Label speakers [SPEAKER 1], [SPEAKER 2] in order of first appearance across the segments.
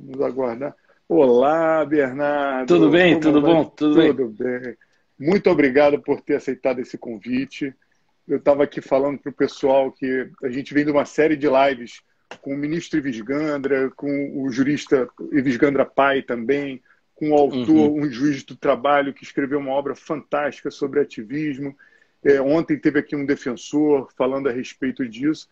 [SPEAKER 1] Vamos aguardar. Olá,
[SPEAKER 2] Tudo
[SPEAKER 1] Bernardo.
[SPEAKER 2] bem?
[SPEAKER 1] Como
[SPEAKER 2] Tudo
[SPEAKER 1] vai?
[SPEAKER 2] bom? Tudo bem?
[SPEAKER 1] Tudo bem. Muito obrigado por ter aceitado esse convite. Eu estava aqui falando para o pessoal que a gente vem de uma série de lives com o ministro Ives Gandra, com o jurista Ives Gandra Pai também, com o autor,
[SPEAKER 2] Uhum.
[SPEAKER 1] um juiz do trabalho que escreveu uma obra fantástica sobre ativismo. Ontem teve aqui um defensor falando a respeito disso.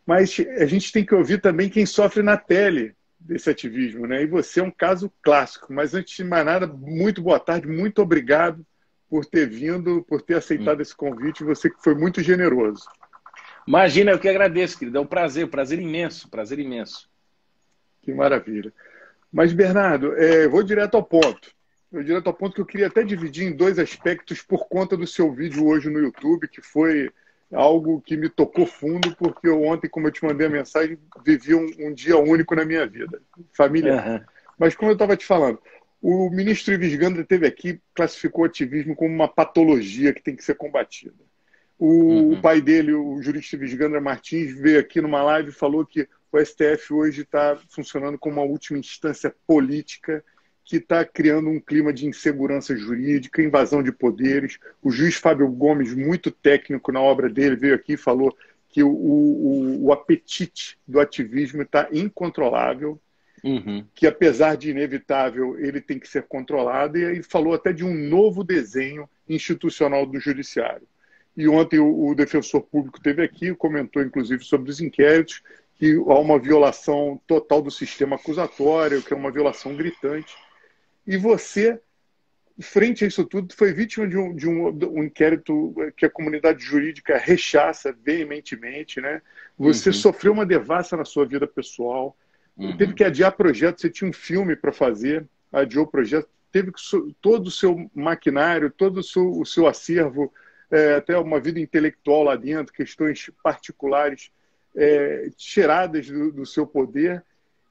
[SPEAKER 1] Mas a gente tem que ouvir também quem sofre na pele desse ativismo, né? E você é um caso clássico. Mas antes de mais nada, muito boa tarde, muito obrigado por ter vindo, por ter aceitado esse convite. Você que foi muito generoso.
[SPEAKER 2] Imagina, eu que agradeço, querido. É um prazer imenso, prazer imenso.
[SPEAKER 1] Que maravilha. Mas, Bernardo, vou direto ao ponto. Vou direto ao ponto que eu queria até dividir em dois aspectos por conta do seu vídeo hoje no YouTube, que foi algo que me tocou fundo, porque eu ontem, como eu te mandei a mensagem, vivi um dia único na minha vida, familiar.
[SPEAKER 2] Aham.
[SPEAKER 1] Mas como eu estava te falando, o ministro Ives Gandra esteve aqui, classificou o ativismo como uma patologia que tem que ser combatida. O
[SPEAKER 2] Uhum.
[SPEAKER 1] pai dele, o jurista Visgandra Martins, veio aqui numa live e falou que o STF hoje está funcionando como uma última instância política que está criando um clima de insegurança jurídica, invasão de poderes. O juiz Fábio Gomes, muito técnico na obra dele, veio aqui e falou que o apetite do ativismo está incontrolável,
[SPEAKER 2] Uhum.
[SPEAKER 1] que apesar de inevitável, ele tem que ser controlado, e aí falou até de um novo desenho institucional do judiciário. E ontem o defensor público esteve aqui, comentou inclusive sobre os inquéritos, que há uma violação total do sistema acusatório, que é uma violação gritante. E você, frente a isso tudo, foi vítima de um inquérito que a comunidade jurídica rechaça veementemente, né? Você
[SPEAKER 2] Uhum.
[SPEAKER 1] sofreu uma devassa na sua vida pessoal, teve
[SPEAKER 2] Uhum.
[SPEAKER 1] que adiar projeto, você tinha um filme para fazer, adiou o projeto, teve que todo o seu maquinário, todo o seu acervo, até uma vida intelectual lá dentro, questões particulares tiradas do seu poder,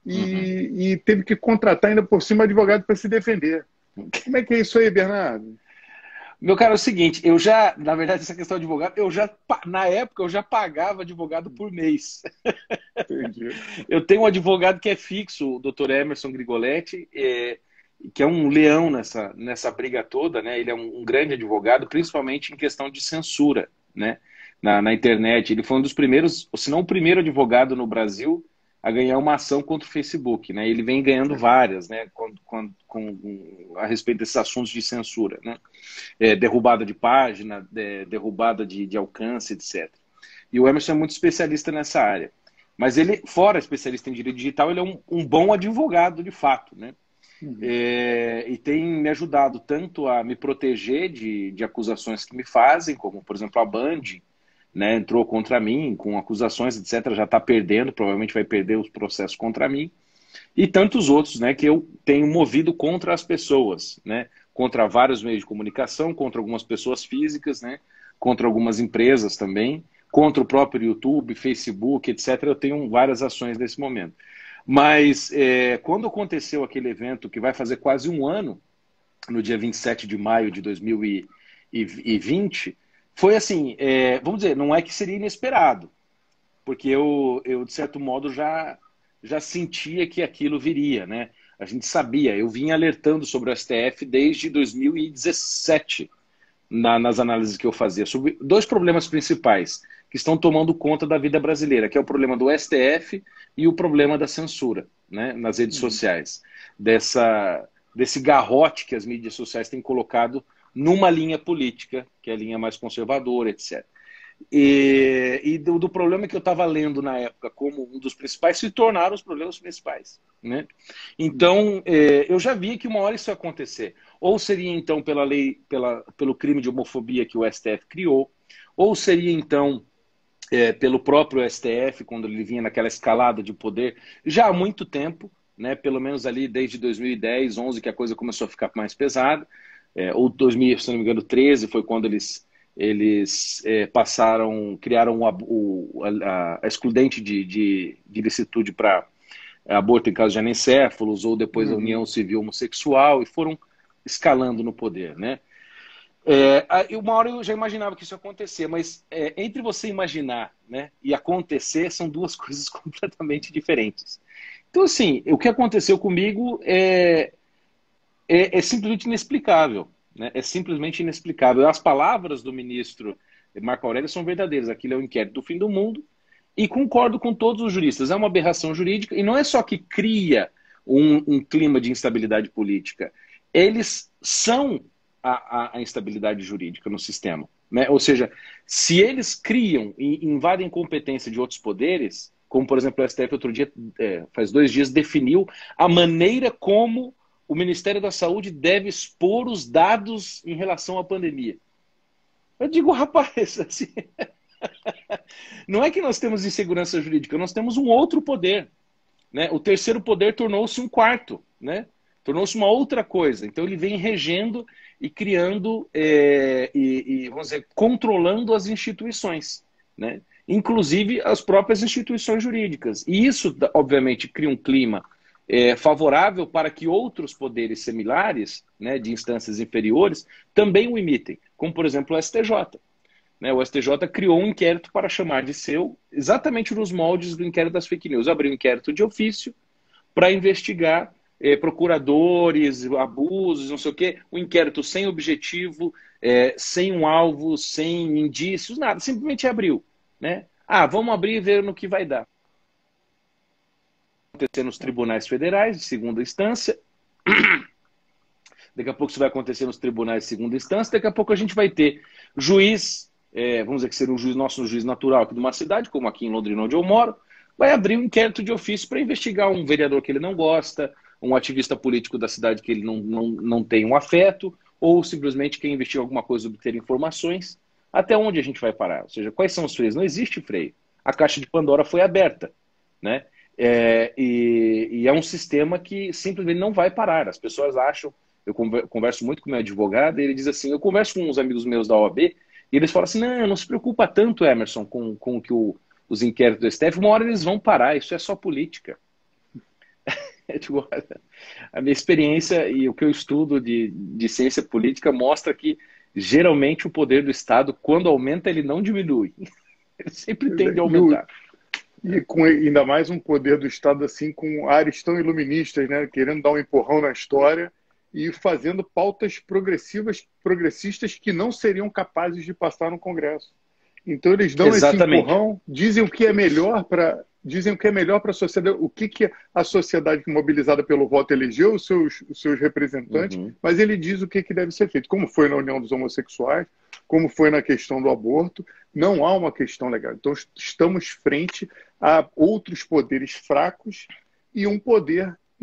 [SPEAKER 2] Uhum.
[SPEAKER 1] e teve que contratar ainda por cima advogado para se defender. Como é que é isso aí, Bernardo?
[SPEAKER 2] Meu cara, é o seguinte, eu já, na verdade, essa questão de advogado, na época, eu já pagava advogado por mês.
[SPEAKER 1] Entendi.
[SPEAKER 2] Eu tenho um advogado que é fixo, o Dr. Emerson Grigoletti, que é um leão nessa briga toda, né? Ele é um grande advogado, principalmente em questão de censura, né? Na internet. Ele foi um dos primeiros, se não o primeiro advogado no Brasil a ganhar uma ação contra o Facebook, né? Ele vem ganhando várias, né? A respeito desses assuntos de censura, né? Derrubada de página, derrubada de alcance, etc. E o Emerson é muito especialista nessa área. Mas ele, fora especialista em direito digital, ele é um bom advogado de fato, né?
[SPEAKER 1] Uhum.
[SPEAKER 2] E tem me ajudado tanto a me proteger de acusações que me fazem, como, por exemplo, a Band, né, entrou contra mim com acusações, etc., já está perdendo, provavelmente vai perder os processos contra mim, e tantos outros, né, que eu tenho movido contra as pessoas, né, contra vários meios de comunicação, contra algumas pessoas físicas, né, contra algumas empresas também, contra o próprio YouTube, Facebook, etc. Eu tenho várias ações nesse momento. Mas quando aconteceu aquele evento que vai fazer quase um ano, no dia 27 de maio de 2020, foi assim, vamos dizer, não é que seria inesperado, porque eu de certo modo, já sentia que aquilo viria, né? A gente sabia, eu vinha alertando sobre o STF desde 2017, nas análises que eu fazia, sobre dois problemas principais que estão tomando conta da vida brasileira, que é o problema do STF e o problema da censura, né, nas redes
[SPEAKER 1] Uhum.
[SPEAKER 2] sociais. Desse garrote que as mídias sociais têm colocado numa linha política, que é a linha mais conservadora, etc. E do problema que eu estava lendo na época como um dos principais, se tornaram os problemas principais, né? Então, eu já via que uma hora isso ia acontecer. Ou seria, então, pela lei, pelo crime de homofobia que o STF criou, ou seria, então, pelo próprio STF, quando ele vinha naquela escalada de poder, já há muito tempo, né? Pelo menos ali desde 2010, 11, que a coisa começou a ficar mais pesada, ou 2000, se não me engano, 13, foi quando eles criaram a excludente de licitude para aborto em caso de anencéfalos, ou depois a
[SPEAKER 1] Uhum.
[SPEAKER 2] união civil homossexual, e foram escalando no poder, né? Uma hora eu já imaginava que isso ia acontecer, mas entre você imaginar, né, e acontecer são duas coisas completamente diferentes. Então, assim, o que aconteceu comigo é simplesmente inexplicável. Né? É simplesmente inexplicável. As palavras do ministro Marco Aurélio são verdadeiras. Aquilo é um inquérito do fim do mundo. E concordo com todos os juristas. É uma aberração jurídica. E não é só que cria um clima de instabilidade política. Eles são a instabilidade jurídica no sistema. Né? Ou seja, se eles criam e invadem competência de outros poderes, como, por exemplo, o STF outro dia, faz 2 dias, definiu a maneira como o Ministério da Saúde deve expor os dados em relação à pandemia. Eu digo, rapaz, assim, não é que nós temos insegurança jurídica, nós temos um outro poder. Né? O terceiro poder tornou-se um quarto, né? Tornou-se uma outra coisa. Então ele vem regendo e criando, vamos dizer, controlando as instituições, né? Inclusive as próprias instituições jurídicas. E isso, obviamente, cria um clima favorável para que outros poderes similares, né, de instâncias inferiores, também o imitem, como, por exemplo, o STJ. Né? O STJ criou um inquérito para chamar de seu, exatamente nos moldes do inquérito das fake news. Abriu um inquérito de ofício para investigar procuradores, abusos, não sei o quê, um inquérito sem objetivo, sem um alvo, sem indícios, nada, simplesmente abriu. Né? Vamos abrir e ver no que vai dar. Acontecer nos tribunais federais de segunda instância, daqui a pouco isso vai acontecer nos tribunais de segunda instância, daqui a pouco a gente vai ter juiz, vamos dizer que seria nosso juiz natural aqui de uma cidade, como aqui em Londrina, onde eu moro, vai abrir um inquérito de ofício para investigar um vereador que ele não gosta, um ativista político da cidade que ele não tem um afeto, ou simplesmente quem investiga alguma coisa obter informações. Até onde a gente vai parar? Ou seja, quais são os freios? Não existe freio. A caixa de Pandora foi aberta. Né? E é um sistema que simplesmente não vai parar. As pessoas acham... Eu converso muito com meu advogado e ele diz assim, eu converso com uns amigos meus da OAB e eles falam assim, não se preocupa tanto, Emerson, com que os inquéritos do STF, uma hora eles vão parar, isso é só política. A minha experiência e o que eu estudo de ciência política mostra que geralmente o poder do Estado, quando aumenta, ele não diminui. Ele sempre tende a aumentar.
[SPEAKER 1] E com ainda mais um poder do Estado assim, com áreas tão iluministas, né, querendo dar um empurrão na história e fazendo pautas progressistas que não seriam capazes de passar no Congresso. Então eles dão
[SPEAKER 2] Exatamente.
[SPEAKER 1] esse empurrão, dizem o que é melhor para a sociedade, o que a sociedade mobilizada pelo voto elegeu os seus representantes, mas ele diz o que deve ser feito, como foi na união dos homossexuais, como foi na questão do aborto. Não há uma questão legal. Então estamos frente a outros poderes fracos e um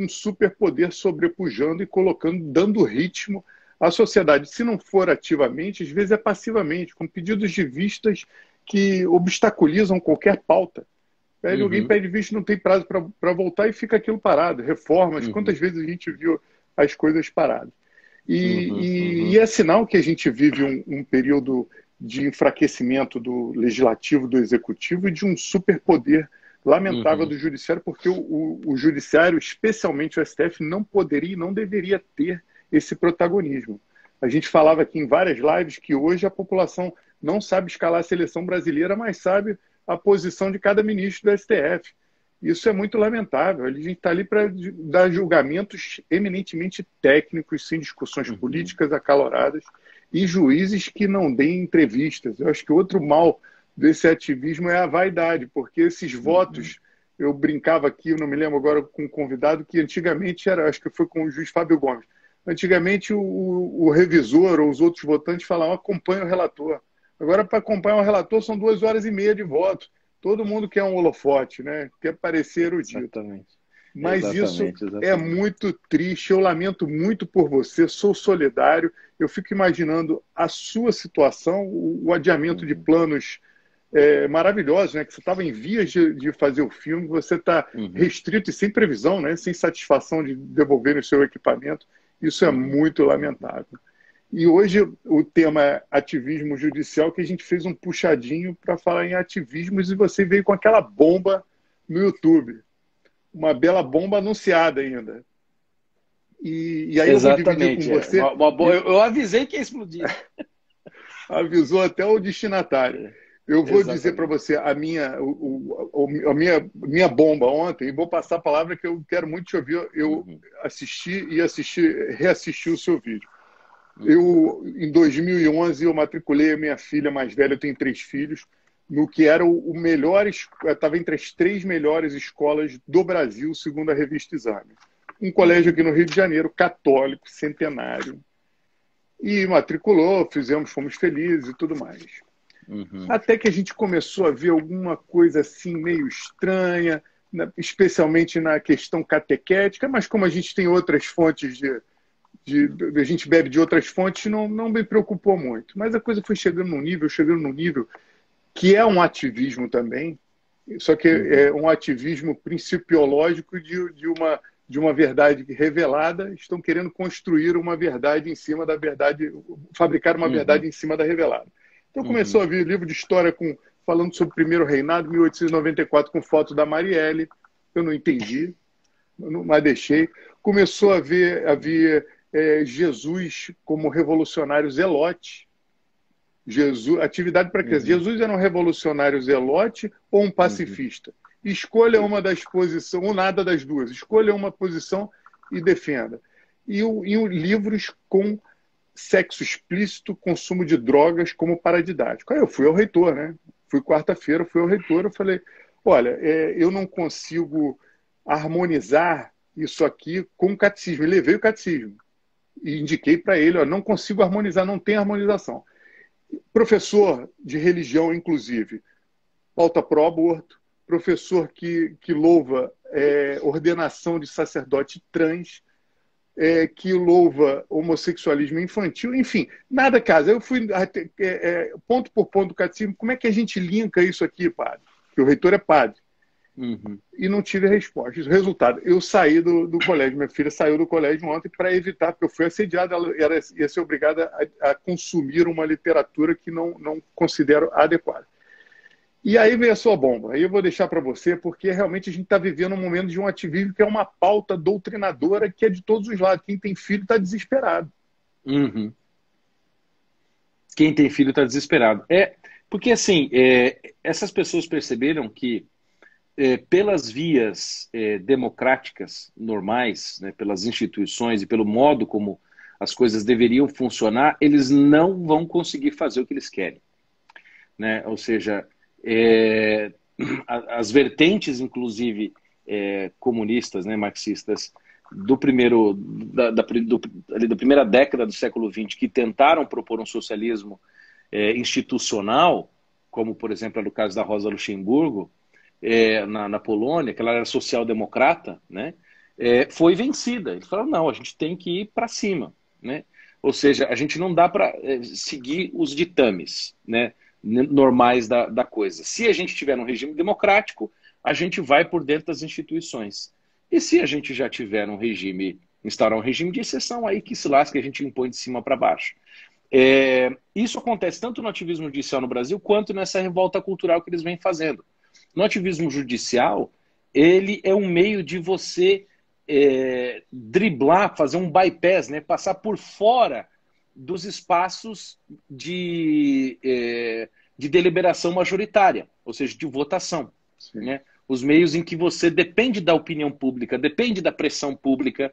[SPEAKER 1] superpoder sobrepujando e dando ritmo à sociedade. Se não for ativamente, às vezes é passivamente, com pedidos de vistas que obstaculizam qualquer pauta. Alguém pede vista, não tem prazo para voltar e fica aquilo parado. Reformas, quantas vezes a gente viu as coisas paradas? E é sinal que a gente vive um período de enfraquecimento do legislativo, do executivo e de um superpoder lamentável do judiciário, porque o judiciário, especialmente o STF, não poderia e não deveria ter esse protagonismo. A gente falava aqui em várias lives que hoje a população não sabe escalar a seleção brasileira, mas sabe a posição de cada ministro do STF. Isso é muito lamentável. A gente está ali para dar julgamentos eminentemente técnicos, sem discussões políticas acaloradas, e juízes que não deem entrevistas. Eu acho que outro mal desse ativismo é a vaidade, porque esses votos, eu brincava aqui, eu não me lembro agora com um convidado, que antigamente acho que foi com o juiz Fábio Gomes, antigamente o revisor ou os outros votantes falavam, acompanha o relator. Agora, para acompanhar o relator, são 2h30 de voto. Todo mundo quer um holofote, né? Quer parecer erudito.
[SPEAKER 2] Exatamente.
[SPEAKER 1] Mas isso é muito triste. Eu lamento muito por você, sou solidário. Eu fico imaginando a sua situação, o adiamento de planos maravilhosos, né? Que você estava em vias de fazer o filme, você está restrito e sem previsão, né? Sem satisfação de devolver o seu equipamento. Isso é muito lamentável. E hoje o tema é ativismo judicial, que a gente fez um puxadinho para falar em ativismos e você veio com aquela bomba no YouTube. Uma bela bomba anunciada ainda. E aí
[SPEAKER 2] exatamente,
[SPEAKER 1] eu vou dividir com você.
[SPEAKER 2] Eu avisei que ia explodir.
[SPEAKER 1] Avisou até o destinatário. Eu vou dizer para
[SPEAKER 2] Exatamente.
[SPEAKER 1] você a minha bomba ontem, e vou passar a palavra que eu quero muito te ouvir. Eu
[SPEAKER 2] Uhum,
[SPEAKER 1] reassisti o seu vídeo.
[SPEAKER 2] uhum,
[SPEAKER 1] Em 2011, eu matriculei a minha filha mais velha, eu tenho 3 filhos, no que era o melhor, estava entre as 3 melhores escolas do Brasil, segundo a revista Exame. Um colégio aqui
[SPEAKER 2] uhum,
[SPEAKER 1] no Rio de Janeiro, católico, centenário. E matriculou, fomos felizes e tudo mais.
[SPEAKER 2] uhum,
[SPEAKER 1] Até que a gente começou a ver alguma coisa assim meio estranha, especialmente na questão catequética, mas como a gente tem outras fontes a gente bebe de outras fontes, não me preocupou muito. Mas a coisa foi chegando num nível que é um ativismo também, só que
[SPEAKER 2] uhum,
[SPEAKER 1] é um ativismo principiológico de uma verdade revelada, estão querendo construir uma verdade em cima da verdade, fabricar uma verdade
[SPEAKER 2] uhum,
[SPEAKER 1] em cima da revelada. Então começou
[SPEAKER 2] uhum,
[SPEAKER 1] a vir livro de história falando sobre o primeiro reinado, 1894, com foto da Marielle. Eu não entendi, mas deixei. Começou a vir Jesus como revolucionário zelote. Jesus, atividade para criança.
[SPEAKER 2] uhum,
[SPEAKER 1] Jesus era um revolucionário zelote ou um
[SPEAKER 2] uhum,
[SPEAKER 1] pacifista? Escolha uma das posições, ou nada das duas. Escolha uma posição e defenda. E livros com sexo explícito, consumo de drogas como paradidático. Aí eu fui ao reitor, né? Fui quarta-feira, fui ao reitor, eu falei, olha, eu não consigo harmonizar isso aqui com o catecismo. E levei o catecismo e indiquei para ele, ó, não consigo harmonizar, não tem harmonização. Professor de religião, inclusive, pauta pró-aborto, professor que louva ordenação de sacerdote trans, que louva homossexualismo infantil, enfim, nada casa. Eu fui ponto por ponto do catecismo, como é que a gente linka isso aqui, padre? Porque o reitor é padre.
[SPEAKER 2] uhum.
[SPEAKER 1] E não tive resposta. Resultado, eu saí do colégio, minha filha saiu do colégio ontem para evitar, porque eu fui assediado, ela ia ser obrigada a consumir uma literatura que não considero adequada. E aí veio a sua bomba. Aí eu vou deixar para você, porque realmente a gente está vivendo um momento de um ativismo que é uma pauta doutrinadora que é de todos os lados. Quem tem filho está desesperado.
[SPEAKER 2] Uhum. Quem tem filho está desesperado. Porque assim, essas pessoas perceberam que pelas vias democráticas normais, né, pelas instituições e pelo modo como as coisas deveriam funcionar, eles não vão conseguir fazer o que eles querem, né? Ou seja, é, as vertentes, inclusive comunistas, né, marxistas, do primeiro ali da primeira década do século XX, que tentaram propor um socialismo institucional, como por exemplo era o caso da Rosa Luxemburgo, na Polônia, que ela era social-democrata, né, foi vencida. Eles falaram, não, a gente tem que ir para cima, né? Ou seja, a gente não dá para seguir os ditames, né, normais da coisa. Se a gente tiver um regime democrático, a gente vai por dentro das instituições. E se a gente já tiver um regime, instaurar um regime de exceção, aí que se lasca, a gente impõe de cima para baixo. Isso acontece tanto no ativismo judicial no Brasil, quanto nessa revolta cultural que eles vêm fazendo. No ativismo judicial, ele é um meio de você driblar, fazer um bypass, né? Passar por fora dos espaços de deliberação majoritária, ou seja, de votação.
[SPEAKER 1] Sim.
[SPEAKER 2] Né? Os meios em que você depende da opinião pública, depende da pressão pública,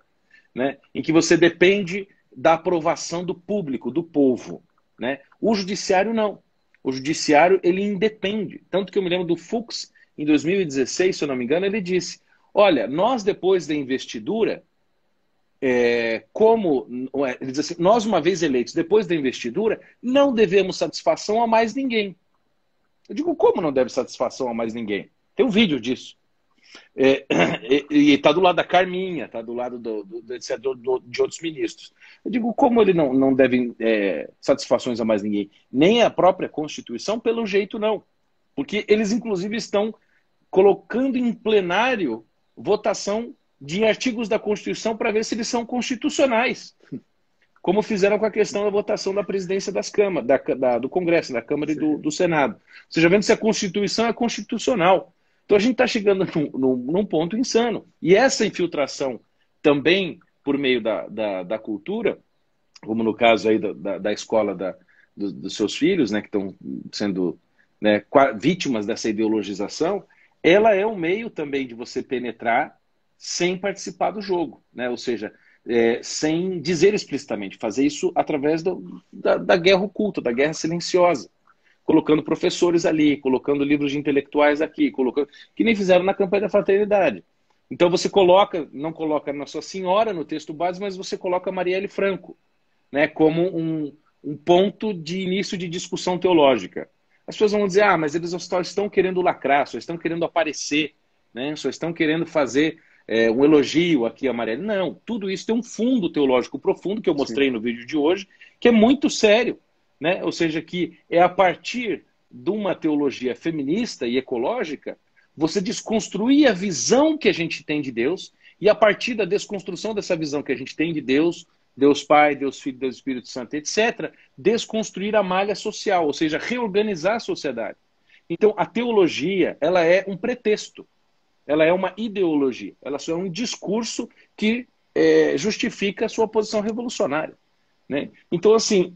[SPEAKER 2] né? Em que você depende da aprovação do público, do povo. Né? O judiciário não. O judiciário ele independe. Tanto que eu me lembro do Fux, em 2016, se eu não me engano, ele disse, olha, nós depois da investidura, ele diz assim, nós uma vez eleitos, depois da investidura, não devemos satisfação a mais ninguém. Eu digo, como não deve satisfação a mais ninguém? Tem um vídeo disso. E está do lado da Carminha, está do lado de outros ministros. Eu digo, como ele não deve satisfações a mais ninguém? Nem a própria Constituição, pelo jeito, não. Porque eles, inclusive, estão colocando em plenário votação de artigos da Constituição para ver se eles são constitucionais. Como fizeram com a questão da votação da presidência das câmaras, do Congresso, da Câmara e do Senado. Você já vendo se a Constituição é constitucional. Então a gente está chegando num ponto insano. E essa infiltração também por meio da cultura, como no caso aí da escola dos seus filhos, né, que estão sendo né, vítimas dessa ideologização, ela é um meio também de você penetrar sem participar do jogo, né? Ou seja, sem dizer explicitamente, fazer isso através da guerra oculta, da guerra silenciosa, colocando professores ali, colocando livros de intelectuais aqui, colocando, que nem fizeram na campanha da fraternidade. Então você não coloca Nossa Senhora no texto base, mas você coloca Marielle Franco, né, como um ponto de início de discussão teológica. As pessoas vão dizer, mas eles só estão querendo lacrar, só estão querendo aparecer, né, só estão querendo fazer um elogio aqui a Marielle. Não, tudo isso tem um fundo teológico profundo, que eu mostrei no vídeo de hoje, que é muito sério, né? Ou seja, que é a partir de uma teologia feminista e ecológica, você desconstruir a visão que a gente tem de Deus, e a partir da desconstrução dessa visão que a gente tem de Deus, Deus Pai, Deus Filho, Deus Espírito Santo, etc., desconstruir a malha social, ou seja, reorganizar a sociedade. Então, a teologia, ela é um pretexto, ela é uma ideologia, ela só é um discurso que justifica a sua posição revolucionária, né? Então, assim,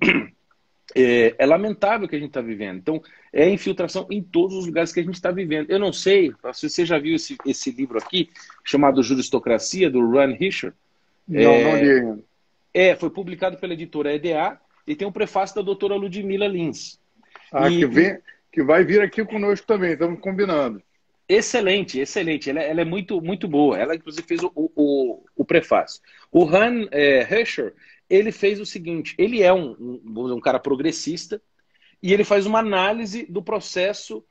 [SPEAKER 2] é lamentável o que a gente está vivendo. Então, é infiltração em todos os lugares que a gente está vivendo. Eu não sei se você já viu esse livro aqui, chamado Juristocracia, do Ron Hischer.
[SPEAKER 1] Não li ainda.
[SPEAKER 2] Foi publicado pela editora EDA e tem um prefácio da doutora Ludmila Lins.
[SPEAKER 1] Que vai vir aqui conosco também, estamos combinando.
[SPEAKER 2] Excelente, excelente. Ela é muito, muito boa. Ela, inclusive, fez o prefácio. O Ron Hischer, ele fez o seguinte, ele é um cara progressista e ele faz uma análise do processo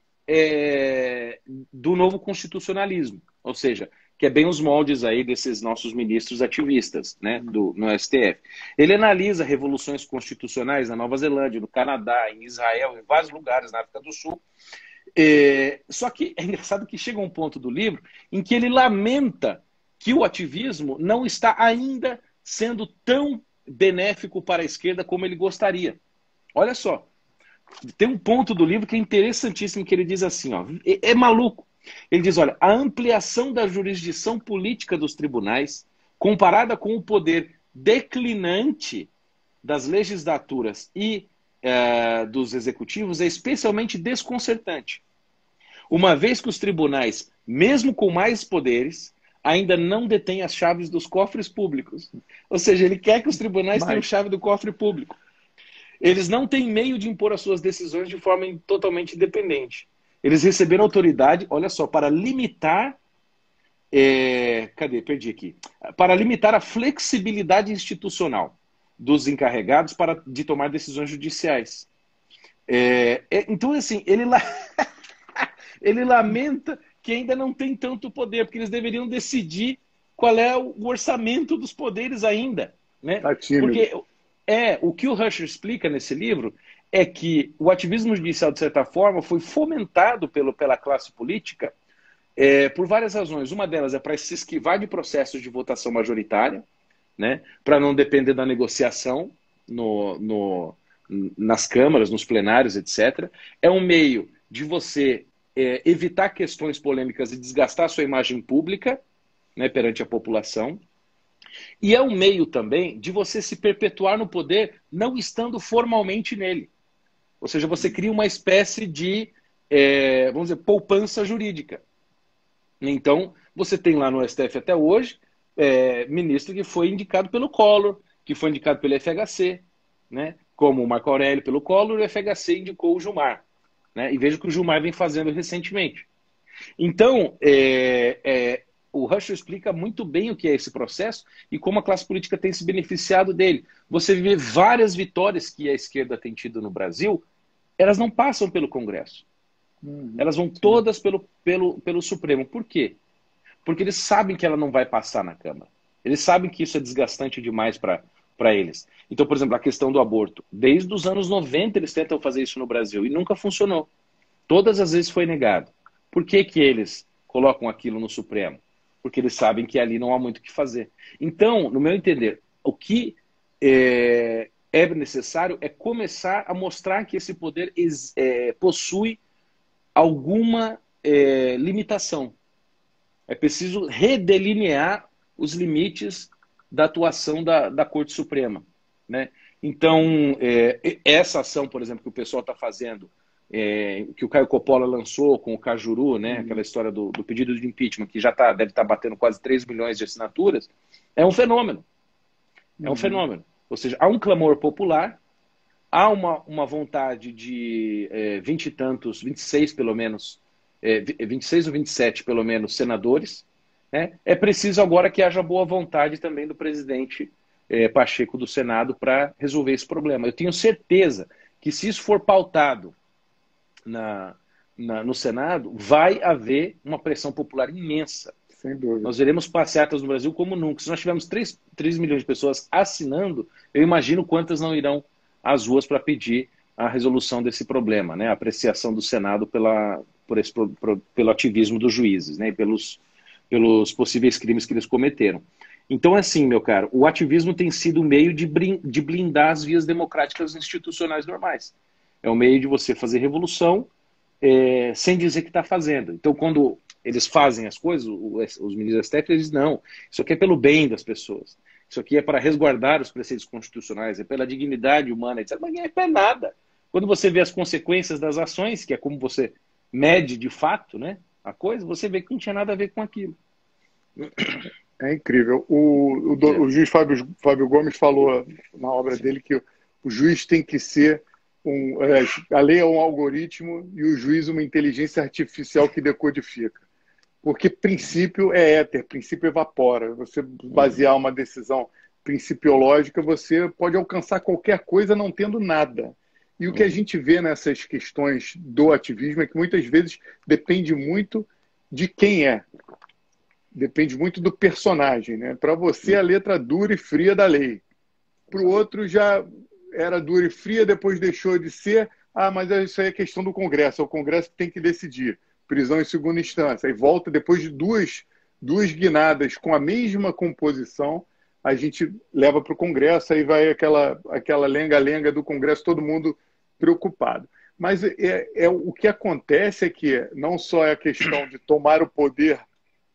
[SPEAKER 2] do novo constitucionalismo, ou seja, que é bem os moldes aí desses nossos ministros ativistas, né, no STF. Ele analisa revoluções constitucionais na Nova Zelândia, no Canadá, em Israel, em vários lugares na África do Sul. Só que é engraçado que chega um ponto do livro em que ele lamenta que o ativismo não está ainda sendo tão benéfico para a esquerda como ele gostaria. Olha só, tem um ponto do livro que é interessantíssimo, que ele diz assim, ó, é maluco. Ele diz, olha, a ampliação da jurisdição política dos tribunais, comparada com o poder declinante das legislaturas e dos executivos, é especialmente desconcertante. Uma vez que os tribunais, mesmo com mais poderes, ainda não detêm as chaves dos cofres públicos. Ou seja, ele quer que os tribunais tenham chave do cofre público. Eles não têm meio de impor as suas decisões de forma totalmente independente. Eles receberam autoridade, olha só, para limitar... Perdi aqui. Para limitar a flexibilidade institucional dos encarregados de tomar decisões judiciais. Então, assim, ele lamenta que ainda não tem tanto poder, porque eles deveriam decidir qual é o orçamento dos poderes ainda, né?
[SPEAKER 1] Tá tímido.
[SPEAKER 2] Porque o que o Hischer explica nesse livro é que o ativismo judicial, de certa forma, foi fomentado pela classe política por várias razões. Uma delas é para se esquivar de processos de votação majoritária, né? Para não depender da negociação nas câmaras, nos plenários, etc. É um meio de você evitar questões polêmicas e desgastar sua imagem pública, né, perante a população. E é um meio também de você se perpetuar no poder não estando formalmente nele. Ou seja, você cria uma espécie de, vamos dizer, poupança jurídica. Então, você tem lá no STF até hoje ministro que foi indicado pelo Collor, que foi indicado pelo FHC, né? Como o Marco Aurélio pelo Collor, o FHC indicou o Gilmar. Né? E veja o que o Gilmar vem fazendo recentemente. Então, o Hischer explica muito bem o que é esse processo e como a classe política tem se beneficiado dele. Você vê várias vitórias que a esquerda tem tido no Brasil, elas não passam pelo Congresso. Elas vão todas pelo Supremo. Por quê? Porque eles sabem que ela não vai passar na Câmara. Eles sabem que isso é desgastante demais para eles. Então, por exemplo, a questão do aborto. Desde os anos 90 eles tentam fazer isso no Brasil e nunca funcionou. Todas as vezes foi negado. Por que eles colocam aquilo no Supremo? Porque eles sabem que ali não há muito o que fazer. Então, no meu entender, o que é necessário é começar a mostrar que esse poder possui alguma limitação. É preciso redelinear os limites da atuação da Corte Suprema. Né? Então, essa ação, por exemplo, que o pessoal está fazendo que o Caio Coppola lançou com o Cajuru, né? Aquela história do pedido de impeachment, que já deve estar batendo quase 3 milhões de assinaturas, é um fenômeno. É um fenômeno. Ou seja, há um clamor popular, há uma vontade de 20 e tantos, 26 pelo menos, 26 ou 27 pelo menos senadores. Né? É preciso agora que haja boa vontade também do presidente Pacheco do Senado para resolver esse problema. Eu tenho certeza que se isso for pautado no Senado, vai haver uma pressão popular imensa.
[SPEAKER 1] Sem dúvida.
[SPEAKER 2] Nós veremos passeatas no Brasil como nunca. Se nós tivermos 3 milhões de pessoas assinando, eu imagino quantas não irão às ruas para pedir a resolução desse problema, né? A apreciação do Senado pelo ativismo dos juízes, né? E pelos possíveis crimes que eles cometeram. Então, assim, meu caro, o ativismo tem sido um meio de blindar as vias democráticas institucionais normais. É um meio de você fazer revolução sem dizer que está fazendo. Então, quando eles fazem as coisas, os ministros da STF, eles dizem, não, isso aqui é pelo bem das pessoas. Isso aqui é para resguardar os preceitos constitucionais, é pela dignidade humana, etc. Mas não é para nada. Quando você vê as consequências das ações, que é como você mede de fato, né, a coisa, você vê que não tinha nada a ver com aquilo.
[SPEAKER 1] É incrível. O juiz Fábio Gomes falou na obra dele que o juiz tem que ser a lei é um algoritmo e o juiz uma inteligência artificial que decodifica. Porque princípio é éter, princípio evapora. Você basear uma decisão principiológica, você pode alcançar qualquer coisa não tendo nada. E o que a gente vê nessas questões do ativismo é que muitas vezes depende muito de quem é. Depende muito do personagem. Né? Para você, a letra dura e fria da lei. Para o outro, já era dura e fria, depois deixou de ser. Ah, mas isso aí é questão do Congresso. É o Congresso que tem que decidir. Prisão em segunda instância. Aí volta, depois de duas guinadas com a mesma composição, a gente leva para o Congresso, aí vai aquela lenga-lenga do Congresso, todo mundo preocupado. Mas o que acontece é que não só é a questão de tomar o poder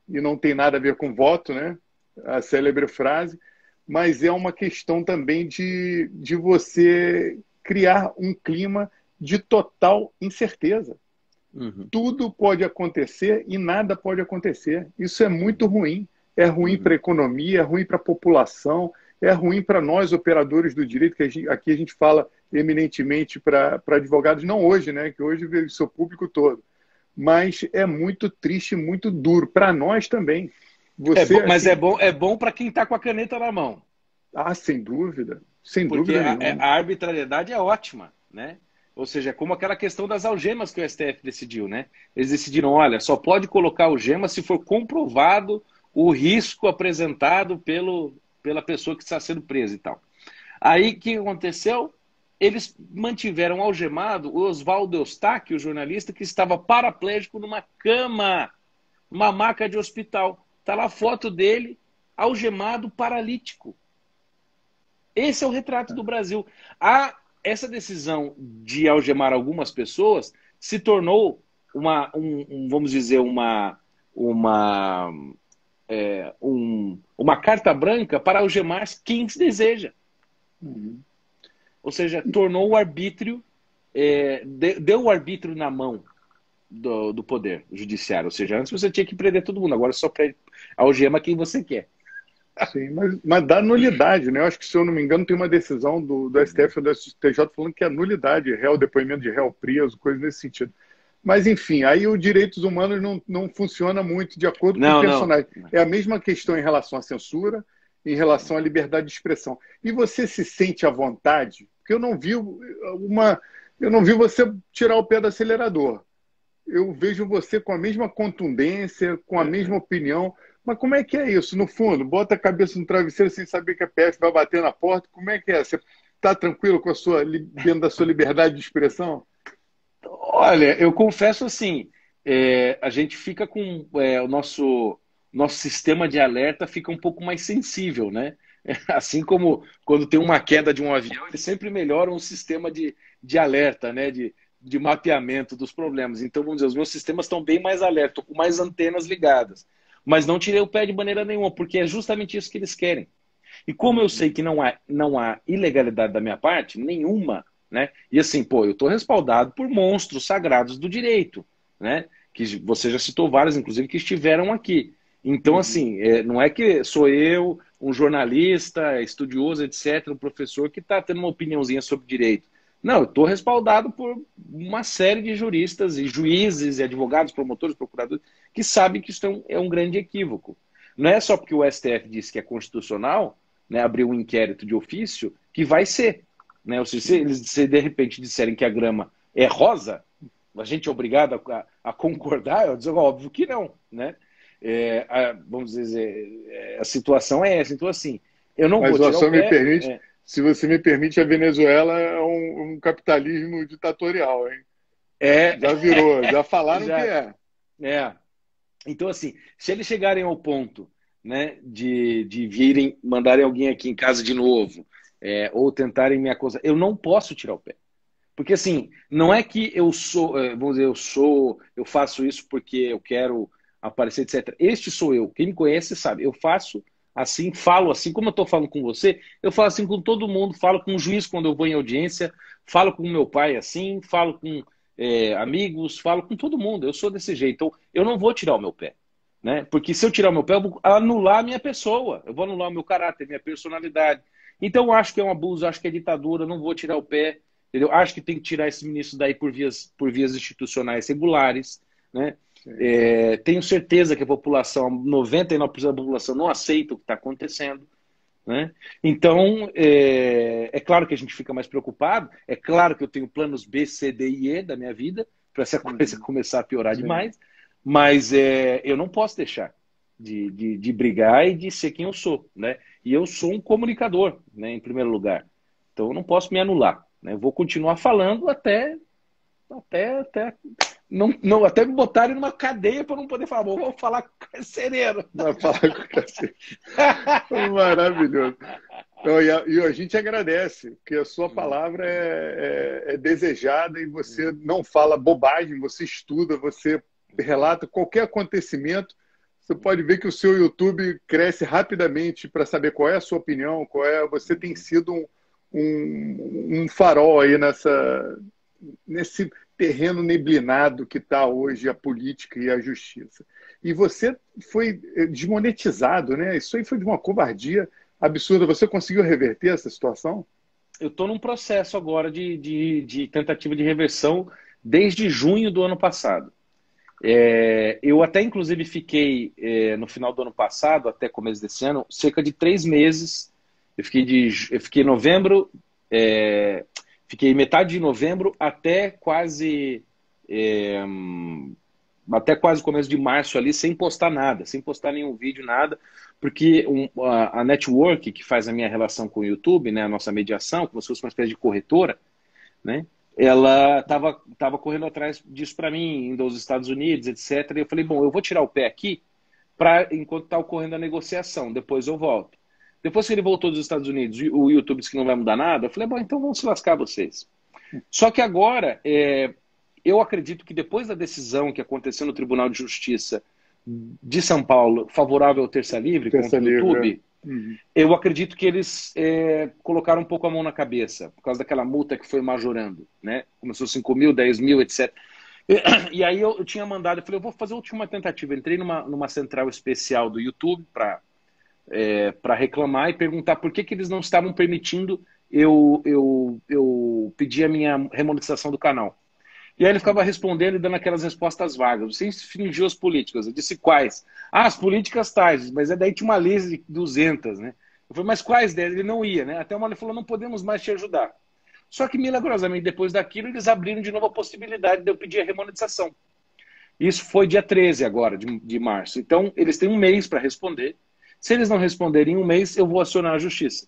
[SPEAKER 1] e não tem nada a ver com voto, né? A célebre frase, mas é uma questão também de você criar um clima de total incerteza. Tudo pode acontecer e nada pode acontecer. Isso é muito ruim. É ruim para a economia, é ruim para a população, é ruim para nós, operadores do direito, que aqui a gente fala eminentemente para advogados, não hoje, né? Que hoje vê o seu público todo. Mas é muito triste, muito duro. Para nós também.
[SPEAKER 2] Mas é bom para quem está com a caneta na mão.
[SPEAKER 1] Ah, sem dúvida. Sem
[SPEAKER 2] Porque
[SPEAKER 1] dúvida nenhuma.
[SPEAKER 2] A arbitrariedade é ótima, né? Ou seja, é como aquela questão das algemas que o STF decidiu, né? Eles decidiram, olha, só pode colocar algema se for comprovado o risco apresentado pela pessoa que está sendo presa e tal. Aí, o que aconteceu? Eles mantiveram algemado o Oswaldo Eustáquio, o jornalista, que estava paraplégico numa cama, numa maca de hospital. Está lá a foto dele, algemado, paralítico. Esse é o retrato do Brasil. Essa decisão de algemar algumas pessoas se tornou vamos dizer, uma carta branca para algemar quem se deseja. Ou seja, tornou o arbítrio, deu o arbítrio na mão do poder judiciário. Ou seja, antes você tinha que prender todo mundo, agora só algema quem você quer.
[SPEAKER 1] Sim, mas dá nulidade, né? Eu acho que, se eu não me engano, tem uma decisão do STF ou do STJ falando que é nulidade, depoimento de réu preso, coisa nesse sentido. Mas, enfim, aí o direitos humanos não funciona muito de acordo com o personagem. Não. É a mesma questão em relação à censura, em relação à liberdade de expressão. E você se sente à vontade? Porque eu não vi você tirar o pé do acelerador. Eu vejo você com a mesma contundência, com a mesma opinião. Mas como é que é isso? No fundo, bota a cabeça no travesseiro sem saber que a PF vai bater na porta. Como é que é? Você está tranquilo com dentro da sua liberdade de expressão?
[SPEAKER 2] Olha, eu confesso assim, a gente fica com o nosso sistema de alerta fica um pouco mais sensível, né? Assim como quando tem uma queda de um avião, eles sempre melhoram o sistema de alerta, né? De mapeamento dos problemas. Então, vamos dizer, os meus sistemas estão bem mais alerta, com mais antenas ligadas. Mas não tirei o pé de maneira nenhuma, porque é justamente isso que eles querem. E como eu sei que não há ilegalidade da minha parte, nenhuma, né? E assim, pô, eu estou respaldado por monstros sagrados do direito, né? Que você já citou vários, inclusive, que estiveram aqui. Então, assim, não é que sou eu, um jornalista, estudioso, etc., um professor que está tendo uma opiniãozinha sobre direito. Não, eu estou respaldado por uma série de juristas e juízes e advogados, promotores, procuradores, que sabem que isso é um grande equívoco. Não é só porque o STF disse que é constitucional, né, abriu um inquérito de ofício, que vai ser. Né? Ou seja, se eles de repente disserem que a grama é rosa, a gente é obrigado a concordar, eu digo, óbvio que não. Né? Vamos dizer, a situação é essa. Então, assim, eu não
[SPEAKER 1] Mas
[SPEAKER 2] vou tirar o pé...
[SPEAKER 1] me permite, se você me permite, a Venezuela é um capitalismo ditatorial, hein? Já virou, já falaram
[SPEAKER 2] já,
[SPEAKER 1] que é.
[SPEAKER 2] Então, assim, se eles chegarem ao ponto, né, de virem, mandarem alguém aqui em casa de novo, ou tentarem me acusar, eu não posso tirar o pé. Porque, assim, não é que eu sou, vamos dizer, eu faço isso porque eu quero aparecer, etc. Este sou eu. Quem me conhece sabe. Eu faço assim, falo assim, como eu estou falando com você, eu falo assim com todo mundo, falo com o juiz quando eu vou em audiência, falo com meu pai assim, falo com amigos, falo com todo mundo. Eu sou desse jeito. Então, eu não vou tirar o meu pé. Né? Porque se eu tirar o meu pé, eu vou anular a minha pessoa, eu vou anular o meu caráter, minha personalidade. Então, eu acho que é um abuso, acho que é ditadura, não vou tirar o pé. Entendeu? Acho que tem que tirar esse ministro daí por vias institucionais regulares. Né? Tenho certeza que a população, 99% da população não aceita o que está acontecendo. Né? Então, é claro que a gente fica mais preocupado, é claro que eu tenho planos B, C, D e E da minha vida, para essa coisa começar a piorar demais, mas eu não posso deixar de brigar e de ser quem eu sou. Né? E eu sou um comunicador, né, em primeiro lugar. Então, eu não posso me anular. Né? Eu vou continuar falando até até me botarem numa cadeia para não poder falar. Bom, vou falar com o carcereiro.
[SPEAKER 1] Vai falar com o carcereiro. Maravilhoso. Então, e a gente agradece, porque a sua palavra é desejada e você não fala bobagem, você estuda, você relata qualquer acontecimento. Você pode ver que o seu YouTube cresce rapidamente para saber qual é a sua opinião, você tem sido um farol aí nesse terreno neblinado que está hoje a política e a justiça. E você foi desmonetizado, né? Isso aí foi de uma covardia absurda. Você conseguiu reverter essa situação?
[SPEAKER 2] Eu estou num processo agora de tentativa de reversão desde junho do ano passado. Eu até, inclusive, fiquei no final do ano passado, até começo desse ano, cerca de 3 meses. Eu fiquei em novembro, fiquei metade de novembro até quase começo de março ali, sem postar nada, sem postar nenhum vídeo, nada, porque a network que faz a minha relação com o YouTube, né, a nossa mediação, como se fosse uma espécie de corretora, né, ela estava correndo atrás disso para mim, indo aos Estados Unidos, etc. E eu falei, bom, eu vou tirar o pé aqui enquanto está ocorrendo a negociação, depois eu volto. Depois que ele voltou dos Estados Unidos, o YouTube disse que não vai mudar nada, eu falei, bom, então vamos se lascar vocês. Só que agora, eu acredito que depois da decisão que aconteceu no Tribunal de Justiça de São Paulo, favorável ao Terça Livre contra o YouTube, eu acredito que eles colocaram um pouco a mão na cabeça, por causa daquela multa que foi majorando, né? Começou 5 mil, 10 mil, etc. E aí eu tinha mandado, eu falei, eu vou fazer a última tentativa. Eu entrei numa central especial do YouTube para reclamar e perguntar por que eles não estavam permitindo eu pedir a minha remonetização do canal. E aí ele ficava respondendo e dando aquelas respostas vagas. Você fingiu as políticas. Eu disse quais? As políticas tais, mas daí tinha uma lista de 200, né? Eu falei, mas quais delas? Ele não ia, né? Até uma hora ele falou, não podemos mais te ajudar. Só que, milagrosamente, depois daquilo, eles abriram de novo a possibilidade de eu pedir a remonetização. Isso foi dia 13 agora, de março. Então, eles têm um mês para responder. Se eles não responderem em um mês, eu vou acionar a justiça.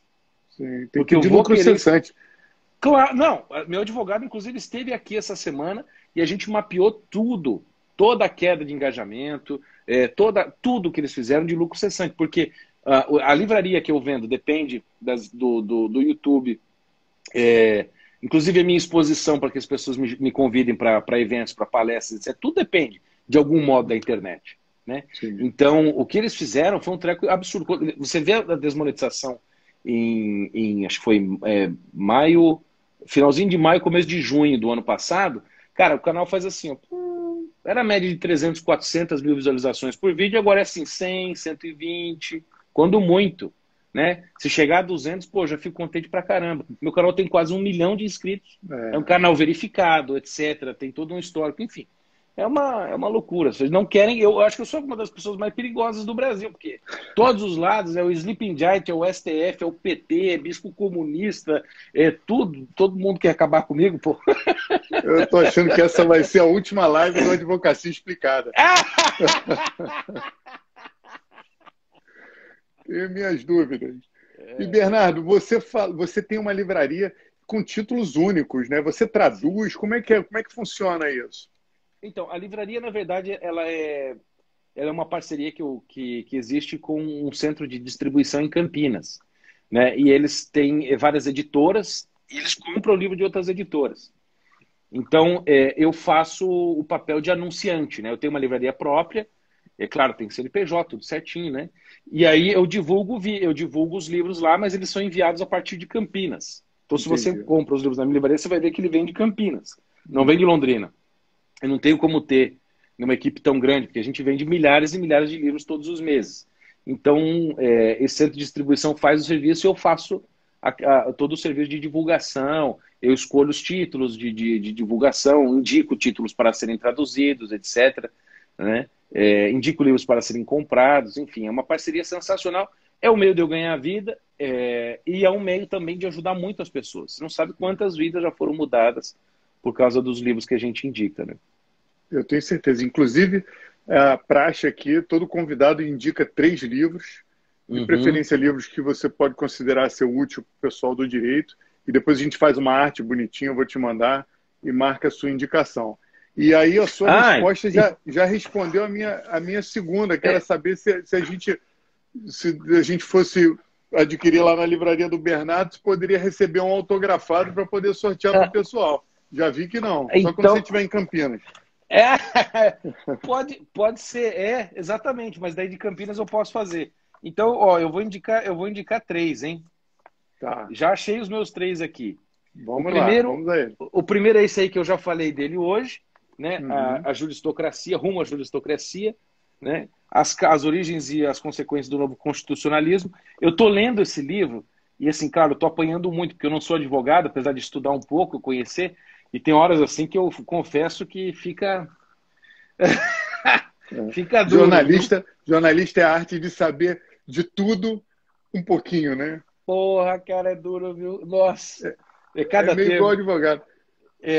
[SPEAKER 1] Sim, tem que pedir lucro cessante.
[SPEAKER 2] Claro, não. Meu advogado, inclusive, esteve aqui essa semana e a gente mapeou tudo. Toda a queda de engajamento, tudo que eles fizeram de lucro cessante. Porque a livraria que eu vendo depende do YouTube. Inclusive a minha exposição para que as pessoas me convidem para eventos, para palestras, etc. Tudo depende, de algum modo, da internet. Né? Então, o que eles fizeram foi um treco absurdo. Você vê a desmonetização acho que foi maio, finalzinho de maio, começo de junho do ano passado, cara, o canal faz assim, ó, era a média de 300, 400 mil visualizações por vídeo, agora é assim, 100, 120, quando muito, né? Se chegar a 200, pô, já fico contente pra caramba. Meu canal tem quase 1 milhão de inscritos, é um canal verificado, etc. Tem todo um histórico, enfim. É uma loucura. Vocês não querem. Eu acho que eu sou uma das pessoas mais perigosas do Brasil, porque todos os lados é o Sleeping Giant, é o STF, é o PT, é bispo comunista, é tudo. Todo mundo quer acabar comigo, pô.
[SPEAKER 1] Eu tô achando que essa vai ser a última live do Advocacia Explicada. Tenho minhas dúvidas. E, Bernardo, você tem uma livraria com títulos únicos, né? Você traduz, como é que funciona isso?
[SPEAKER 2] Então, a livraria, na verdade, ela é uma parceria que existe com um centro de distribuição em Campinas, né? E eles têm várias editoras e eles compram o livro de outras editoras. Então, eu faço o papel de anunciante, né? Eu tenho uma livraria própria, é claro, tem CNPJ, tudo certinho, né? E aí eu divulgo os livros lá, mas eles são enviados a partir de Campinas. Então, se você compra os livros na minha livraria, você vai ver que ele vem de Campinas, não vem de Londrina. Eu não tenho como ter numa equipe tão grande, porque a gente vende milhares e milhares de livros todos os meses. Então, esse centro de distribuição faz o serviço e eu faço todo o serviço de divulgação, eu escolho os títulos de divulgação, indico títulos para serem traduzidos, etc., né? Indico livros para serem comprados, enfim, é uma parceria sensacional. É um meio de eu ganhar a vida e é um meio também de ajudar muitas pessoas. Você não sabe quantas vidas já foram mudadas por causa dos livros que a gente indica, né?
[SPEAKER 1] Eu tenho certeza. Inclusive, a praxe aqui, todo convidado indica 3 livros, de preferência livros que você pode considerar ser útil para o pessoal do direito, e depois a gente faz uma arte bonitinha, eu vou te mandar, e marca a sua indicação. E aí a sua resposta já respondeu a minha segunda, que era saber se a gente fosse adquirir lá na livraria do Bernardo, você poderia receber um autografado para poder sortear para o pessoal. Já vi que não, só quando você estiver em Campinas.
[SPEAKER 2] Pode ser, exatamente, mas daí de Campinas eu posso fazer. Então, ó, eu vou indicar 3, hein?
[SPEAKER 1] Tá.
[SPEAKER 2] Já achei os meus 3 aqui.
[SPEAKER 1] Vamos lá, vamos aí.
[SPEAKER 2] O primeiro é esse aí que eu já falei dele hoje, né? A juristocracia, rumo à juristocracia, né? As origens e as consequências do novo constitucionalismo. Eu tô lendo esse livro e, assim, cara, eu tô apanhando muito, porque eu não sou advogado, apesar de estudar um pouco, conhecer, e tem horas assim que eu confesso que fica fica duro.
[SPEAKER 1] Jornalista é a arte de saber de tudo um pouquinho, né?
[SPEAKER 2] Porra, cara, é duro, viu? Nossa.
[SPEAKER 1] É meio igual advogado.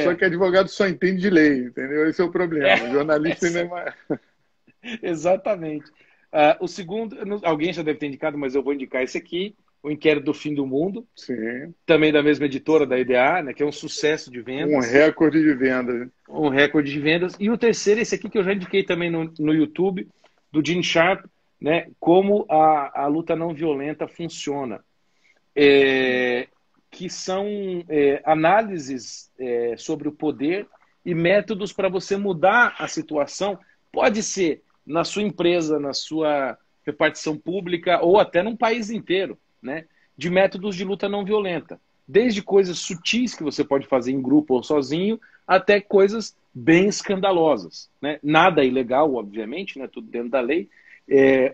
[SPEAKER 1] Só que advogado só entende de lei, entendeu? Esse é o problema. Jornalista ainda é mais...
[SPEAKER 2] Exatamente. O segundo, alguém já deve ter indicado, mas eu vou indicar esse aqui, O Inquérito do Fim do Mundo.
[SPEAKER 1] Sim.
[SPEAKER 2] Também da mesma editora, da EDA, né, que é um sucesso de vendas.
[SPEAKER 1] Um recorde de vendas.
[SPEAKER 2] Um recorde de vendas. E o terceiro, esse aqui que eu já indiquei também no YouTube, do Gene Sharp, né, como a luta não violenta funciona. Que são análises sobre o poder e métodos para você mudar a situação. Pode ser na sua empresa, na sua repartição pública ou até num país inteiro, né? De métodos de luta não violenta. Desde coisas sutis que você pode fazer em grupo ou sozinho, até coisas bem escandalosas, né? Nada ilegal, obviamente, né? Tudo dentro da lei,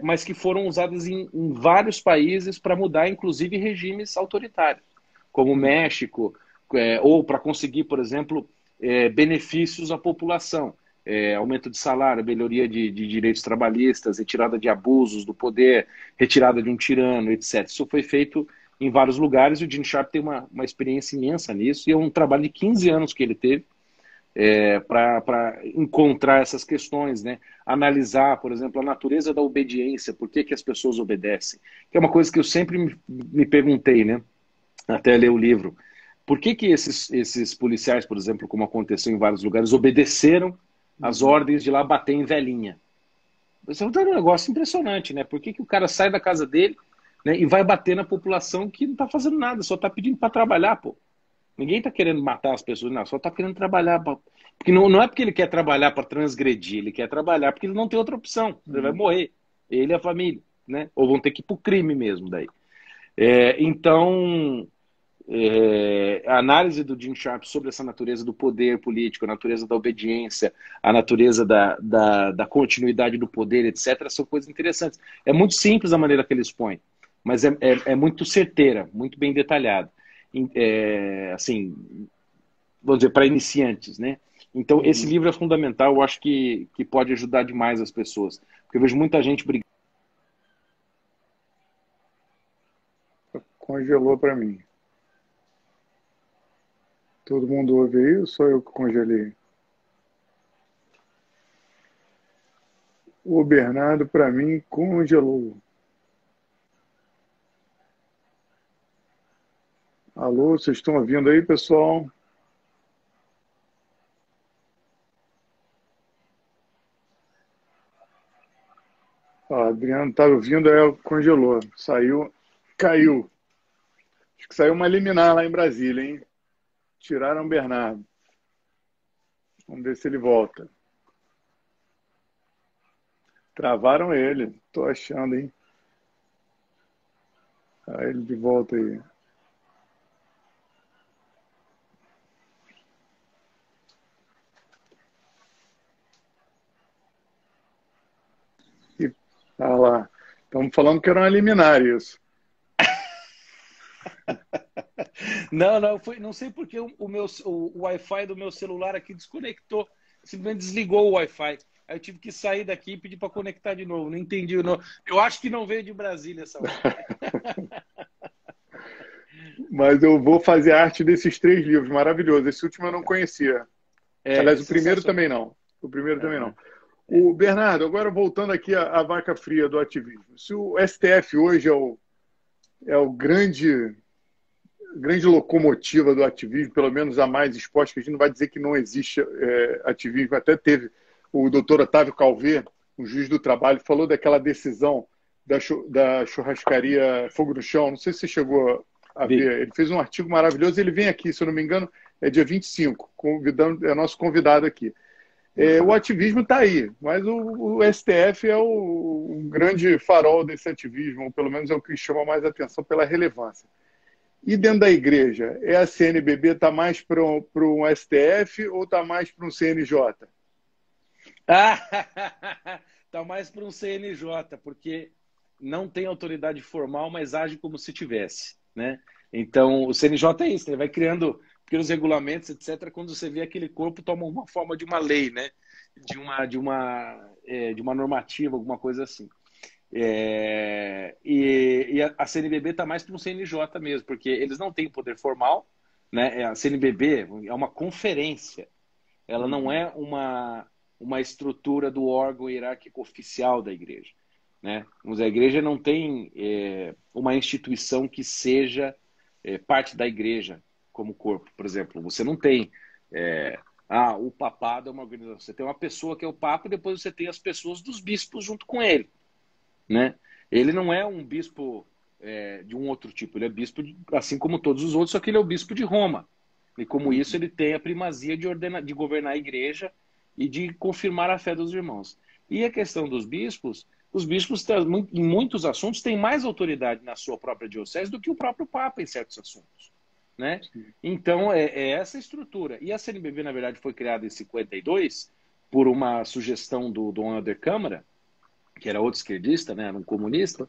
[SPEAKER 2] mas que foram usadas em vários países para mudar, inclusive, regimes autoritários, como o México, ou para conseguir, por exemplo, benefícios à população. Aumento de salário, melhoria de direitos trabalhistas, retirada de abusos do poder, retirada de um tirano, etc. Isso foi feito em vários lugares e o Gene Sharp tem uma experiência imensa nisso e é um trabalho de 15 anos que ele teve para encontrar essas questões, né? Analisar, por exemplo, a natureza da obediência, por que as pessoas obedecem, que é uma coisa que eu sempre me perguntei, né? Até ler o livro. Por que esses policiais, por exemplo, como aconteceu em vários lugares, obedeceram as ordens de lá bater em velhinha? Isso é um negócio impressionante, né? Por que o cara sai da casa dele, né, e vai bater na população que não está fazendo nada, só está pedindo para trabalhar, pô. Ninguém está querendo matar as pessoas, não, só está querendo trabalhar. Porque não é porque ele quer trabalhar para transgredir, ele quer trabalhar porque ele não tem outra opção. Ele vai morrer, ele e a família, né? Ou vão ter que ir para o crime mesmo daí. Então, A análise do Jim Sharp sobre essa natureza do poder político, a natureza da obediência, a natureza da continuidade do poder, etc., são coisas interessantes. É muito simples a maneira que ele expõe, mas é muito certeira, muito bem detalhada. Assim, vamos dizer, para iniciantes, né? Então, esse livro é fundamental, eu acho que pode ajudar demais as pessoas. Porque eu vejo muita gente brigando.
[SPEAKER 1] Congelou para mim. Todo mundo ouve aí ou só eu que congelei? O Bernardo, para mim, congelou. Alô, vocês estão ouvindo aí, pessoal? Adriano está ouvindo, congelou. Saiu, caiu. Acho que saiu uma liminar lá em Brasília, hein? Tiraram o Bernardo. Vamos ver se ele volta. Travaram ele. Tô achando, hein? Ele de volta aí. Lá. Estamos falando que era uma liminar isso.
[SPEAKER 2] Não sei porque o Wi-Fi do meu celular aqui desconectou, simplesmente desligou o Wi-Fi. Aí eu tive que sair daqui e pedir para conectar de novo. Não entendi. Eu acho que não veio de Brasília essa hora.
[SPEAKER 1] Mas eu vou fazer arte desses 3 livros, maravilhoso. Esse último eu não conhecia. Aliás, o primeiro também não. O primeiro também não. O Bernardo, agora voltando aqui à vaca fria do ativismo. Se o STF hoje é o grande locomotiva do ativismo, pelo menos a mais exposta, que a gente não vai dizer que não existe ativismo. Até teve o doutor Otávio Calvé, um juiz do trabalho, falou daquela decisão da churrascaria Fogo no Chão. Não sei se você chegou a ver. Ele fez um artigo maravilhoso. Ele vem aqui, se eu não me engano, é dia 25, é nosso convidado aqui. O ativismo está aí, mas o STF é um grande farol desse ativismo, ou pelo menos é o que chama mais atenção pela relevância. E dentro da igreja, a CNBB está mais para um STF ou está mais para um CNJ?
[SPEAKER 2] Está mais para um CNJ, porque não tem autoridade formal, mas age como se tivesse, né? Então, o CNJ é isso, ele vai criando pequenos regulamentos, etc., quando você vê aquele corpo toma uma forma de uma lei, né? De uma normativa, alguma coisa assim. E a CNBB está mais para um CNJ mesmo, porque eles não têm poder formal, né? A CNBB é uma conferência, ela não é uma estrutura do órgão hierárquico oficial da igreja, né? Mas a igreja não tem uma instituição que seja parte da igreja como corpo, por exemplo. Você não tem o papado é uma organização. Você tem uma pessoa que é o papa e depois você tem as pessoas dos bispos junto com ele, né? Ele não é um bispo de um outro tipo, ele é bispo assim como todos os outros, só que ele é o bispo de Roma. E como isso ele tem a primazia de governar a igreja e de confirmar a fé dos irmãos. E a questão dos bispos, os bispos em muitos assuntos têm mais autoridade na sua própria diocese do que o próprio papa em certos assuntos, né? Então é essa estrutura. E a CNBB, na verdade, foi criada em 52 por uma sugestão do Dom Helder Câmara, que era outro esquerdista, né, era um comunista.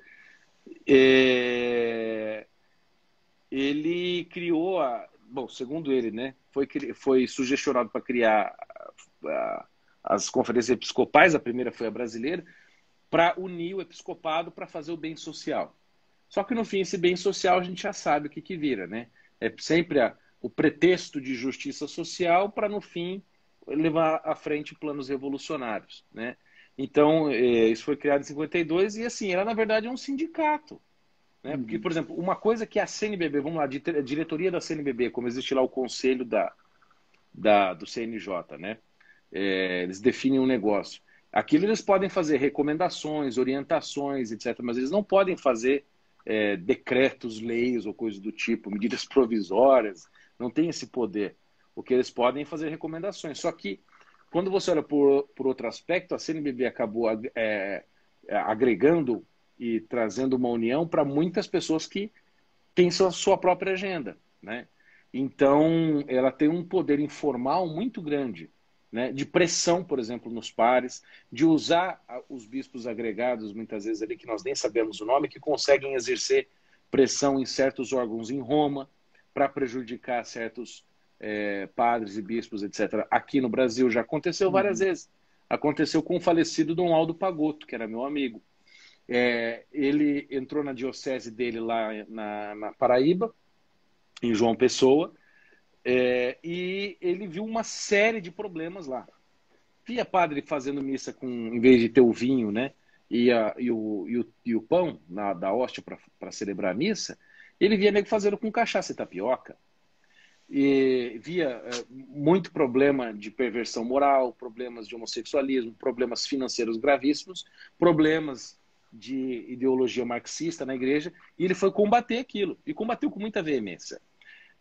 [SPEAKER 2] Ele criou segundo ele, né, foi sugestionado para criar as conferências episcopais, a primeira foi a brasileira, para unir o episcopado para fazer o bem social. Só que no fim esse bem social a gente já sabe o que vira, né? É sempre o pretexto de justiça social para no fim levar à frente planos revolucionários, né? Então, isso foi criado em 52 e, assim, era, na verdade, um sindicato, né? Porque, por exemplo, uma coisa que a CNBB, vamos lá, a diretoria da CNBB, como existe lá o conselho do CNJ, né? Eles definem um negócio. Aquilo eles podem fazer recomendações, orientações, etc., mas eles não podem fazer decretos, leis ou coisas do tipo, medidas provisórias, não tem esse poder. O que eles podem é fazer recomendações. Só que quando você olha por outro aspecto, a CNBB acabou agregando e trazendo uma união para muitas pessoas que têm sua própria agenda. né? Então, ela tem um poder informal muito grande, né? De pressão, por exemplo, nos pares, de usar os bispos agregados, muitas vezes ali, que nós nem sabemos o nome, que conseguem exercer pressão em certos órgãos em Roma para prejudicar certos padres e bispos, etc. Aqui no Brasil já aconteceu várias vezes. Aconteceu com o falecido Dom Aldo Pagotto, que era meu amigo. Ele entrou na diocese dele lá na Paraíba, em João Pessoa, e ele viu uma série de problemas lá. Via padre fazendo missa em vez de ter o vinho, né, e o pão da hóstia para celebrar a missa, ele via nego fazendo com cachaça e tapioca. E via muito problema de perversão moral, problemas de homossexualismo, problemas financeiros gravíssimos, problemas de ideologia marxista na igreja, e ele foi combater aquilo, e combateu com muita veemência.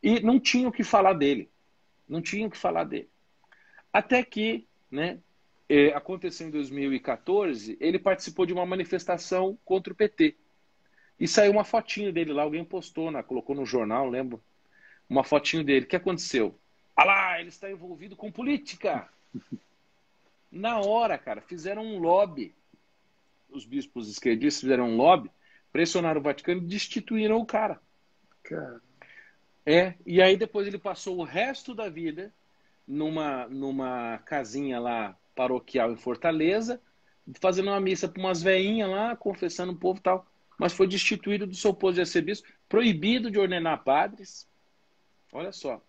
[SPEAKER 2] E não tinha o que falar dele. Não tinha o que falar dele. Até que, né, aconteceu em 2014, ele participou de uma manifestação contra o PT. E saiu uma fotinho dele lá, alguém postou, colocou no jornal, lembro, uma fotinho dele. O que aconteceu? Ah lá, ele está envolvido com política. Na hora, cara, fizeram um lobby. Os bispos esquerdistas fizeram um lobby, pressionaram o Vaticano e destituíram o cara. E aí depois ele passou o resto da vida numa casinha lá paroquial em Fortaleza, fazendo uma missa para umas veinhas lá, confessando o povo e tal, mas foi destituído do seu posto de arcebispo, proibido de ordenar padres, olha só,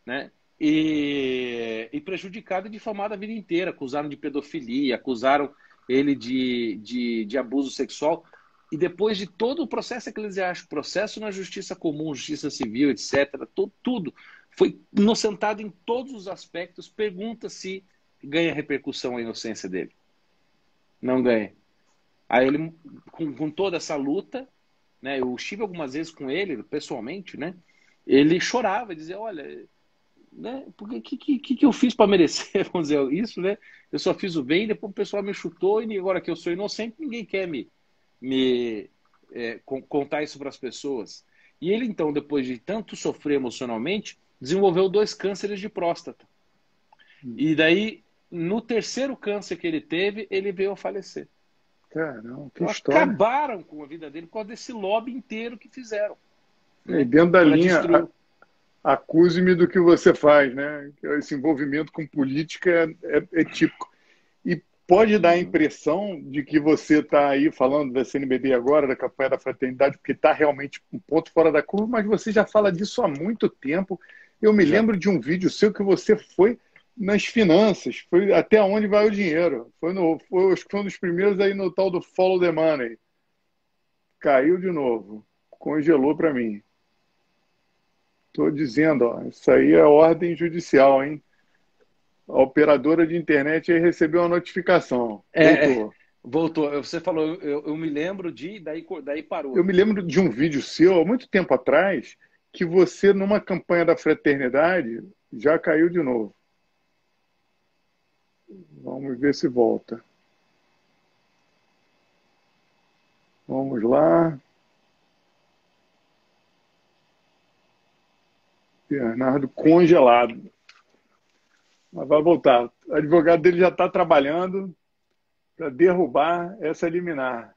[SPEAKER 2] né? E prejudicado e difamado a vida inteira, acusaram de pedofilia, acusaram ele de abuso sexual. E depois de todo o processo eclesiástico, processo na justiça comum, justiça civil, etc., tudo foi inocentado em todos os aspectos. Pergunta se ganha repercussão a inocência dele. Não ganha. Aí ele, com toda essa luta, né, eu estive algumas vezes com ele, pessoalmente, né, ele chorava e dizia, olha, né, que eu fiz para merecer, vamos dizer, isso, né? Eu só fiz o bem, depois o pessoal me chutou e agora que eu sou inocente, ninguém quer contar isso para as pessoas. E ele, então, depois de tanto sofrer emocionalmente, desenvolveu 2 cânceres de próstata. E daí, no terceiro câncer que ele teve, ele veio a falecer.
[SPEAKER 1] Caramba, que
[SPEAKER 2] então,
[SPEAKER 1] história.
[SPEAKER 2] Acabaram com a vida dele por causa desse lobby inteiro que fizeram.
[SPEAKER 1] Né? E dentro da linha, acuse-me do que você faz, né? Esse envolvimento com política é típico. E pode dar a impressão de que você está aí falando da CNBB agora, da campanha da fraternidade, porque está realmente um ponto fora da curva, mas você já fala disso há muito tempo. Eu me lembro de um vídeo seu que você foi nas finanças, foi até onde vai o dinheiro. Acho que foi um dos primeiros aí no tal do Follow the Money. Caiu de novo, congelou para mim. Estou dizendo, ó, isso aí é ordem judicial, hein? A operadora de internet aí recebeu uma notificação. Voltou.
[SPEAKER 2] Voltou. Você falou, eu me lembro daí parou.
[SPEAKER 1] Eu me lembro de um vídeo seu, há muito tempo atrás, que você, numa campanha da fraternidade, já caiu de novo. Vamos ver se volta. Vamos lá. Bernardo congelado. Mas vai voltar. O advogado dele já está trabalhando para derrubar essa liminar.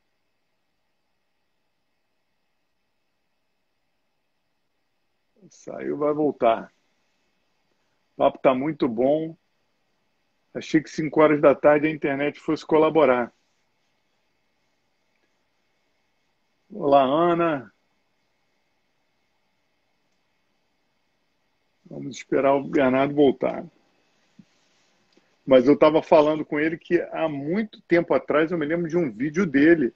[SPEAKER 1] Saiu, vai voltar. O papo está muito bom. Achei que 5 horas da tarde a internet fosse colaborar. Olá, Ana. Vamos esperar o Bernardo voltar. Mas eu estava falando com ele que há muito tempo atrás eu me lembro de um vídeo dele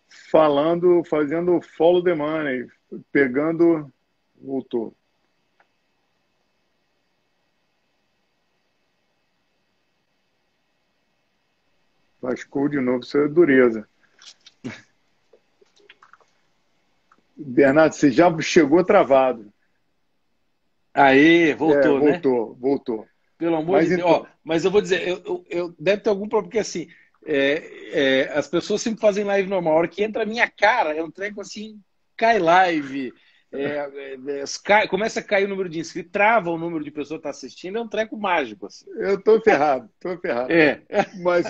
[SPEAKER 1] fazendo follow the money, pegando... Voltou. Vascou de novo, isso é dureza. Bernardo, você já chegou travado.
[SPEAKER 2] Aí, voltou, né?
[SPEAKER 1] Voltou.
[SPEAKER 2] Pelo amor de Deus. Então... mas eu vou dizer, eu deve ter algum problema, porque assim, as pessoas sempre fazem live normal. A hora que entra a minha cara, é um treco assim, cai live, Começa a cair o número de inscritos, trava o número de pessoas que estão assistindo, é um treco mágico. Assim.
[SPEAKER 1] Eu estou ferrado, estou ferrado.
[SPEAKER 2] É.
[SPEAKER 1] Mas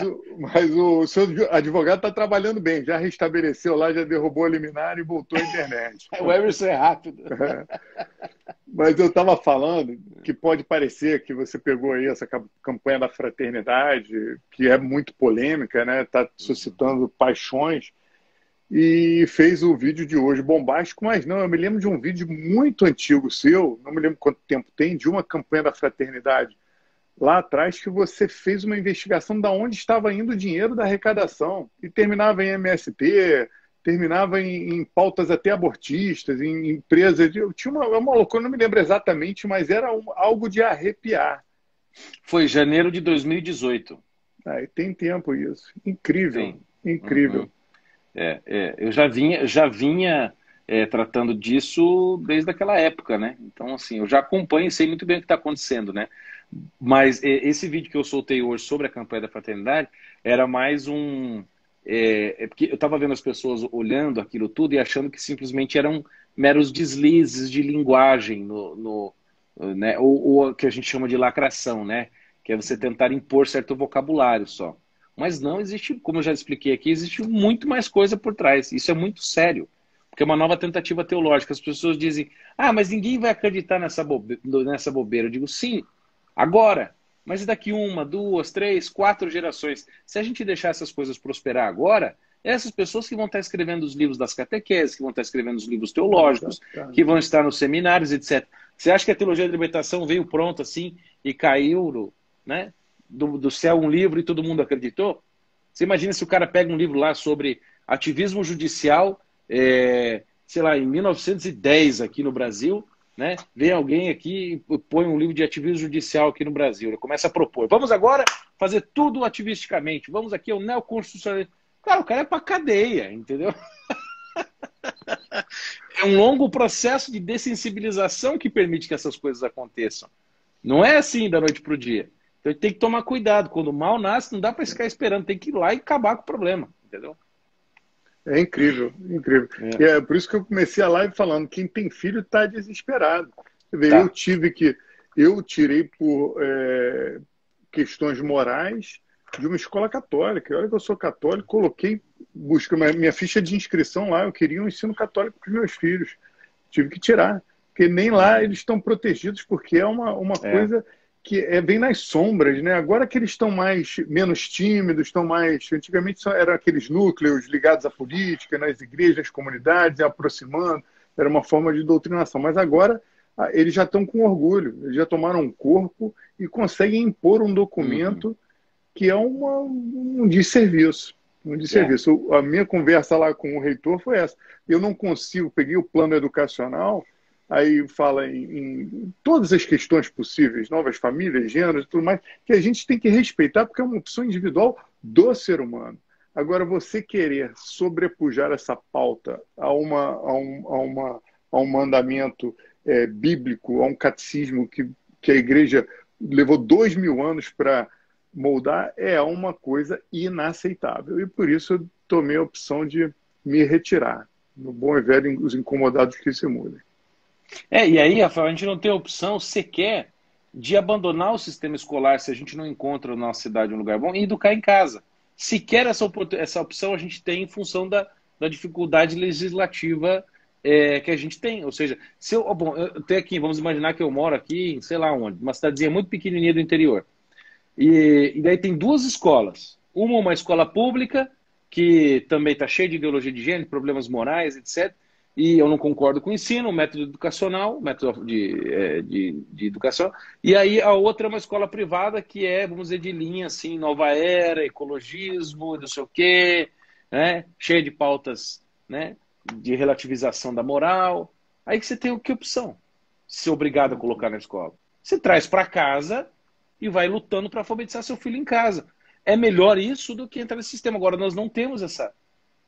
[SPEAKER 1] o seu advogado está trabalhando bem, já restabeleceu lá, já derrubou a liminar e voltou à internet.
[SPEAKER 2] O Emerson é rápido.
[SPEAKER 1] Mas eu estava falando que pode parecer que você pegou aí essa campanha da fraternidade, que é muito polêmica, né? Está suscitando paixões, e fez o vídeo de hoje bombástico, mas não, eu me lembro de um vídeo muito antigo seu, não me lembro quanto tempo tem, de uma campanha da fraternidade lá atrás, que você fez uma investigação de onde estava indo o dinheiro da arrecadação, e terminava em MST, terminava em pautas até abortistas, em empresas. Tinha uma loucura, não me lembro exatamente, mas era algo de arrepiar.
[SPEAKER 2] Foi janeiro de 2018.
[SPEAKER 1] Tem tempo isso. Incrível, incrível.
[SPEAKER 2] Uhum. Eu já vinha tratando disso desde aquela época, né? Então, assim, eu já acompanho e sei muito bem o que está acontecendo, né? Mas esse vídeo que eu soltei hoje sobre a campanha da fraternidade era mais um... porque eu estava vendo as pessoas olhando aquilo tudo e achando que simplesmente eram meros deslizes de linguagem, né? ou que a gente chama de lacração, né? Que é você tentar impor certo vocabulário só. Mas não existe, como eu já expliquei aqui, existe muito mais coisa por trás. Isso é muito sério, porque é uma nova tentativa teológica. As pessoas dizem, mas ninguém vai acreditar nessa bobeira. Eu digo, sim, agora. Mas e daqui 1, 2, 3, 4 gerações? Se a gente deixar essas coisas prosperar agora, essas pessoas que vão estar escrevendo os livros das catequeses, que vão estar escrevendo os livros teológicos, que vão estar nos seminários, etc. Você acha que a teologia da libertação veio pronta assim e caiu, né? Do céu um livro e todo mundo acreditou? Você imagina se o cara pega um livro lá sobre ativismo judicial, sei lá, em 1910 aqui no Brasil, né? Vem alguém aqui e põe um livro de ativismo judicial aqui no Brasil, ele começa a propor, vamos agora fazer tudo ativisticamente, vamos aqui ao neoconstitucionalismo. Cara, o cara é pra cadeia, entendeu? É um longo processo de dessensibilização que permite que essas coisas aconteçam. Não é assim da noite pro dia. Então tem que tomar cuidado. Quando o mal nasce, não dá para ficar esperando. Tem que ir lá e acabar com o problema. Entendeu?
[SPEAKER 1] É incrível, incrível. E é por isso que eu comecei a live falando, quem tem filho está desesperado. Você vê, eu tirei por questões morais de uma escola católica. Olha que eu sou católico, busquei minha ficha de inscrição lá, eu queria um ensino católico para os meus filhos. Tive que tirar, porque nem lá eles estão protegidos, porque é uma coisa que vem nas sombras, né? Agora que eles estão menos tímidos, estão mais... Antigamente eram aqueles núcleos ligados à política, nas igrejas, nas comunidades, aproximando, era uma forma de doutrinação. Mas agora eles já estão com orgulho, eles já tomaram um corpo e conseguem impor um documento que é um desserviço. Um desserviço. A minha conversa lá com o reitor foi essa. Eu não consigo, peguei o plano educacional... Aí fala em todas as questões possíveis, novas famílias, gêneros e tudo mais, que a gente tem que respeitar, porque é uma opção individual do ser humano. Agora, você querer sobrepujar essa pauta a um mandamento bíblico, a um catecismo que a igreja levou 2000 anos para moldar, é uma coisa inaceitável. E por isso eu tomei a opção de me retirar. No bom e velho, os incomodados que se mudem.
[SPEAKER 2] E aí, Rafael, a gente não tem opção sequer de abandonar o sistema escolar se a gente não encontra na nossa cidade um lugar bom e educar em casa. Sequer essa opção a gente tem em função da dificuldade legislativa que a gente tem. Ou seja, eu tenho aqui, vamos imaginar que eu moro aqui em sei lá onde, uma cidadezinha muito pequenininha do interior. E daí tem 2 escolas. Uma escola pública, que também está cheia de ideologia de gênero, problemas morais, etc., e eu não concordo com o ensino, o método educacional, método de educação. E aí a outra é uma escola privada que vamos dizer, de linha assim, nova era, ecologismo, não sei o quê, né? Cheia de pautas, né? De relativização da moral. Aí que você tem que opção? Ser obrigado a colocar na escola. Você traz para casa e vai lutando para alfabetizar seu filho em casa. É melhor isso do que entrar nesse sistema. Agora, nós não temos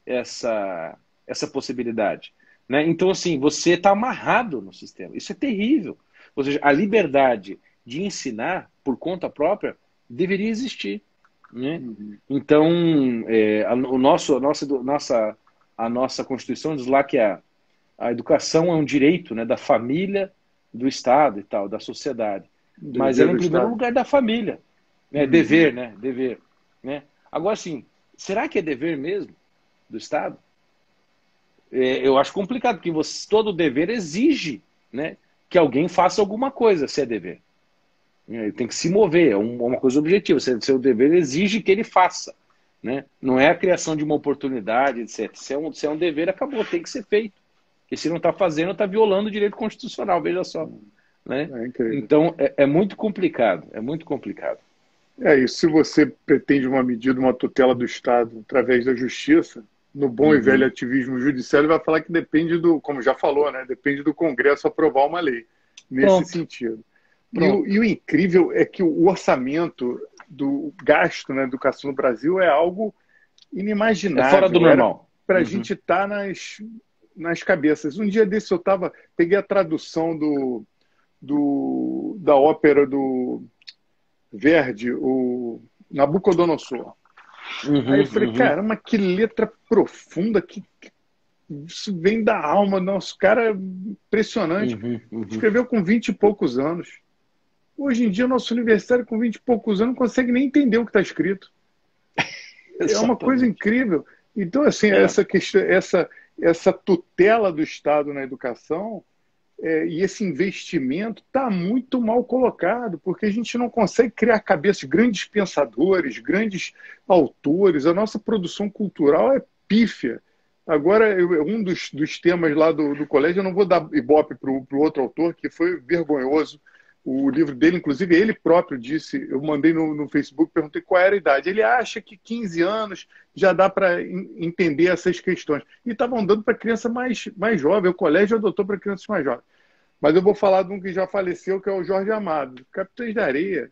[SPEAKER 2] essa possibilidade. Né? Então, assim, você está amarrado no sistema. Isso é terrível. Ou seja, a liberdade de ensinar por conta própria deveria existir. Né? Então, a nossa Constituição diz lá que a educação é um direito, né, da família, do Estado e tal, da sociedade. Mas ela, em primeiro lugar, da família. Né? Dever, né? Dever. Né? Agora, assim, será que é dever mesmo do Estado? Eu acho complicado, porque todo dever exige, né, que alguém faça alguma coisa, se é dever. Ele tem que se mover, é uma coisa objetiva. Seu dever exige que ele faça. Né? Não é a criação de uma oportunidade, etc. Se é um dever, acabou, tem que ser feito. Porque se não está fazendo, está violando o direito constitucional, veja só. Né? Então, é muito complicado, é muito complicado.
[SPEAKER 1] E se você pretende uma medida, uma tutela do Estado através da justiça, no bom e velho ativismo judiciário, ele vai falar que depende do, como já falou, né? Depende do Congresso aprovar uma lei, nesse sentido. E o incrível é que o orçamento do gasto na educação no Brasil é algo inimaginável.
[SPEAKER 2] É fora do normal.
[SPEAKER 1] Para a gente estar nas cabeças. Um dia desse eu peguei a tradução da ópera do Verdi, o Nabucodonosor. Aí eu falei, caramba, que letra profunda, isso vem da alma, nosso cara é impressionante. Escreveu com 20 e poucos anos. Hoje em dia, o nosso universitário com 20 e poucos anos não consegue nem entender o que está escrito. É uma coisa incrível. Então, assim, essa questão, essa tutela do Estado na educação e esse investimento está muito mal colocado, porque a gente não consegue criar cabeças, grandes pensadores, grandes autores. A nossa produção cultural é pífia. Agora, um dos temas lá do colégio, eu não vou dar ibope para o outro autor, que foi vergonhoso. O livro dele, inclusive, ele próprio disse, eu mandei no Facebook, perguntei qual era a idade. Ele acha que 15 anos já dá para entender essas questões. E estavam dando para criança mais jovem, o colégio adotou para crianças mais jovens. Mas eu vou falar de um que já faleceu, que é o Jorge Amado, Capitães da Areia.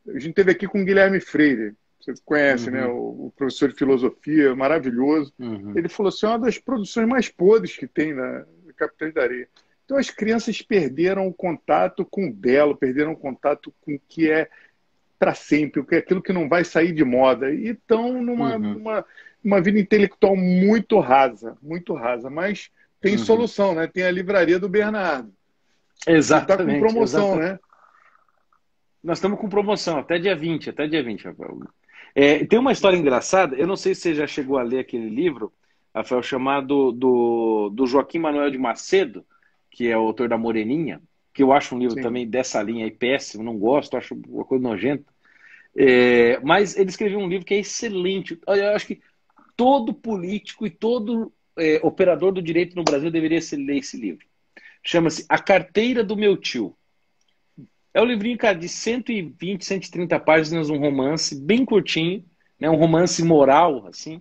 [SPEAKER 1] A gente teve aqui com o Guilherme Freire, você conhece, né? O professor de filosofia, maravilhoso. Ele falou assim, é uma das produções mais podres que tem na Capitães da Areia. Então as crianças perderam o contato com o belo, perderam o contato com o que é para sempre, aquilo que não vai sair de moda. E estão numa vida intelectual muito rasa, mas tem solução, né? Tem a livraria do Bernardo.
[SPEAKER 2] Exatamente.
[SPEAKER 1] Está com promoção, né?
[SPEAKER 2] Nós estamos com promoção, até dia 20, Rafael. Tem uma história engraçada, eu não sei se você já chegou a ler aquele livro, Rafael, chamado do Joaquim Manuel de Macedo, que é o autor da Moreninha, que eu acho um livro também dessa linha aí péssimo, não gosto, acho uma coisa nojenta. Mas ele escreveu um livro que é excelente. Eu acho que todo político e todo operador do direito no Brasil deveria ler esse livro. Chama-se A Carteira do Meu Tio. É um livrinho, cara, de 120, 130 páginas, um romance bem curtinho, né, um romance moral, assim,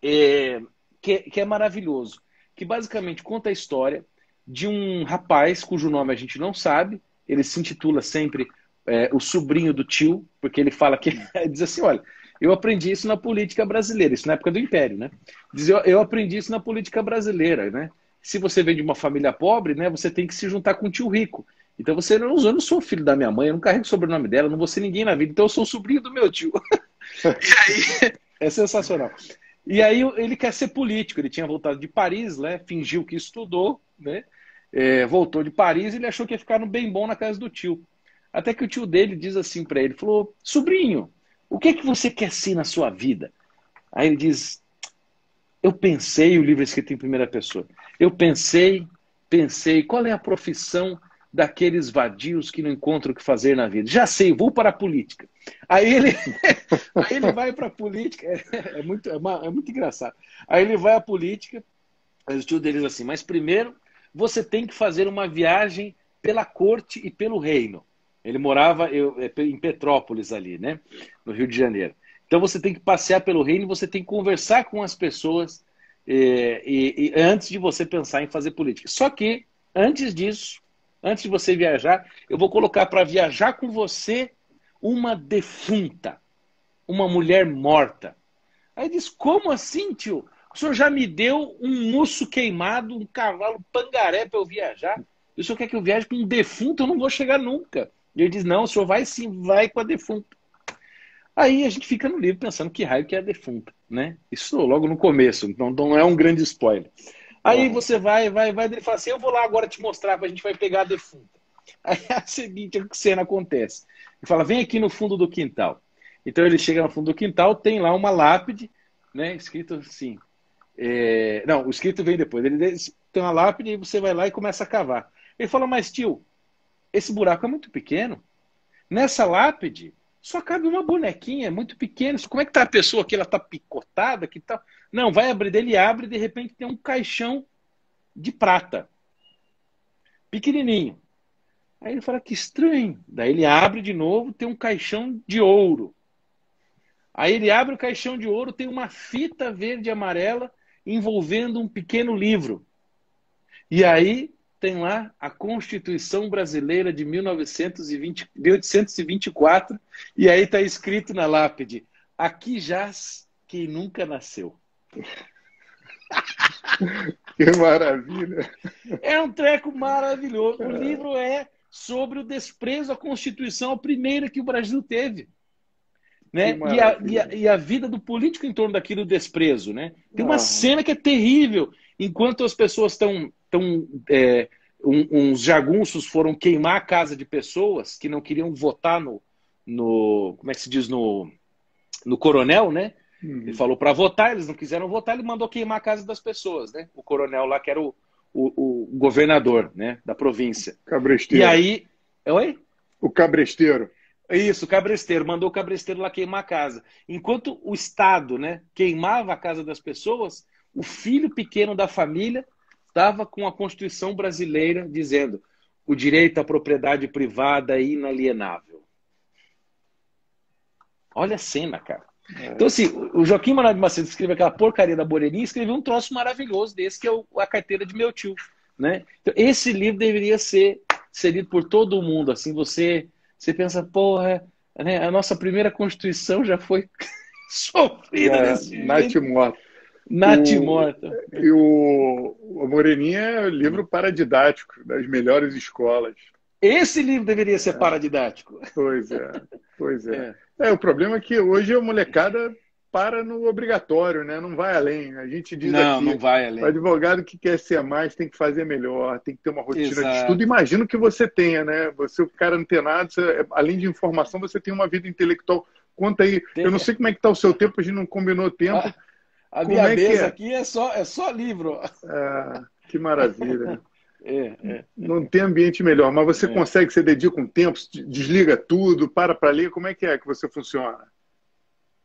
[SPEAKER 2] que é maravilhoso. Que basicamente conta a história de um rapaz cujo nome a gente não sabe, ele se intitula sempre o sobrinho do tio, porque ele fala que diz assim, olha, eu aprendi isso na política brasileira, isso na época do Império, né? Diz, eu aprendi isso na política brasileira, né? Se você vem de uma família pobre, né, você tem que se juntar com um tio rico. Então eu não sou filho da minha mãe, eu não carrego o sobrenome dela, não vou ser ninguém na vida, então eu sou o sobrinho do meu tio. E aí, é sensacional. E aí ele quer ser político, ele tinha voltado de Paris, né, fingiu que estudou, né, voltou de Paris e ele achou que ia ficar no bem bom na casa do tio. Até que o tio dele diz assim para ele, falou, sobrinho, o que é que você quer ser na sua vida? Aí ele diz, eu pensei, o livro é escrito em primeira pessoa, eu pensei, qual é a profissão daqueles vadios que não encontram o que fazer na vida? Já sei, vou para a política. Aí ele vai para a política, é muito engraçado. Aí ele vai à política, aí o tio dele diz assim, mas primeiro você tem que fazer uma viagem pela corte e pelo reino. Ele morava em Petrópolis ali, né? No Rio de Janeiro. Então você tem que passear pelo reino, você tem que conversar com as pessoas e antes de você pensar em fazer política. Só que, antes disso, antes de você viajar, eu vou colocar para viajar com você uma defunta, uma mulher morta. Aí diz, como assim, tio? O senhor já me deu um muço queimado, um cavalo pangaré para eu viajar. E o senhor quer que eu viaje com um defunto? Eu não vou chegar nunca. E ele diz, não, o senhor vai sim, vai com a defunta. Aí a gente fica no livro pensando que raio que é a defunta, né? Isso logo no começo, então não é um grande spoiler. Aí você vai, ele fala assim, eu vou lá agora te mostrar, a gente vai pegar a defunta. Aí é a seguinte cena acontece. Ele fala, vem aqui no fundo do quintal. Então ele chega no fundo do quintal, tem lá uma lápide, né, escrito assim. Não, o escrito vem depois. Ele tem uma lápide e você vai lá e começa a cavar. Ele fala, mas tio, esse buraco é muito pequeno. Nessa lápide só cabe uma bonequinha, é muito pequena. Como é que tá a pessoa aqui? Ela tá picotada? Que tá... Não, vai abrir, ele abre e de repente tem um caixão de prata. Pequenininho. Aí ele fala, que estranho. Daí ele abre de novo, tem um caixão de ouro. Aí ele abre o caixão de ouro, tem uma fita verde e amarela envolvendo um pequeno livro. E aí tem lá a Constituição Brasileira de 1824, e aí está escrito na lápide, aqui jaz quem nunca nasceu.
[SPEAKER 1] Que maravilha!
[SPEAKER 2] É um treco maravilhoso. O livro é sobre o desprezo à Constituição, a primeira que o Brasil teve. Né? E a vida do político em torno daquele desprezo. Né? Tem uma cena que é terrível. Enquanto as pessoas estão... uns jagunços foram queimar a casa de pessoas que não queriam votar no como é que se diz? No coronel, né? Ele falou para votar, eles não quiseram votar, ele mandou queimar a casa das pessoas, né? O coronel lá, que era o governador, né? Da província.
[SPEAKER 1] Cabresteiro.
[SPEAKER 2] E aí... Oi?
[SPEAKER 1] O cabresteiro.
[SPEAKER 2] Isso, o cabresteiro. Mandou o cabresteiro lá queimar a casa. Enquanto o Estado, né, queimava a casa das pessoas, o filho pequeno da família estava com a Constituição brasileira dizendo o direito à propriedade privada é inalienável. Olha a cena, cara. Então, assim, o Joaquim Manoel de Macedo escreve aquela porcaria da Moreninha e escreveu um troço maravilhoso desse, que é a carteira de meu tio. Né? Então, esse livro deveria ser lido por todo mundo. Assim, você pensa, porra, né, a nossa primeira Constituição já foi sofrida desse jeito. Natimorta.
[SPEAKER 1] E o Moreninha é o livro paradidático das melhores escolas.
[SPEAKER 2] Esse livro deveria ser paradidático.
[SPEAKER 1] Pois é. O problema é que hoje a molecada para no obrigatório, né? Não vai além. A gente diz aqui,
[SPEAKER 2] não vai além.
[SPEAKER 1] O advogado que quer ser mais tem que fazer melhor, tem que ter uma rotina
[SPEAKER 2] Exato.
[SPEAKER 1] de estudo. Imagino que você tenha, né? Você, o cara antenado, além de informação, você tem uma vida intelectual. Conta aí. Eu não sei como é que está o seu tempo, a gente não combinou tempo.
[SPEAKER 2] A minha mesa aqui é só livro.
[SPEAKER 1] Que maravilha. Não tem ambiente melhor, mas você consegue, você dedica um tempo, desliga tudo, para ler, como é que você funciona?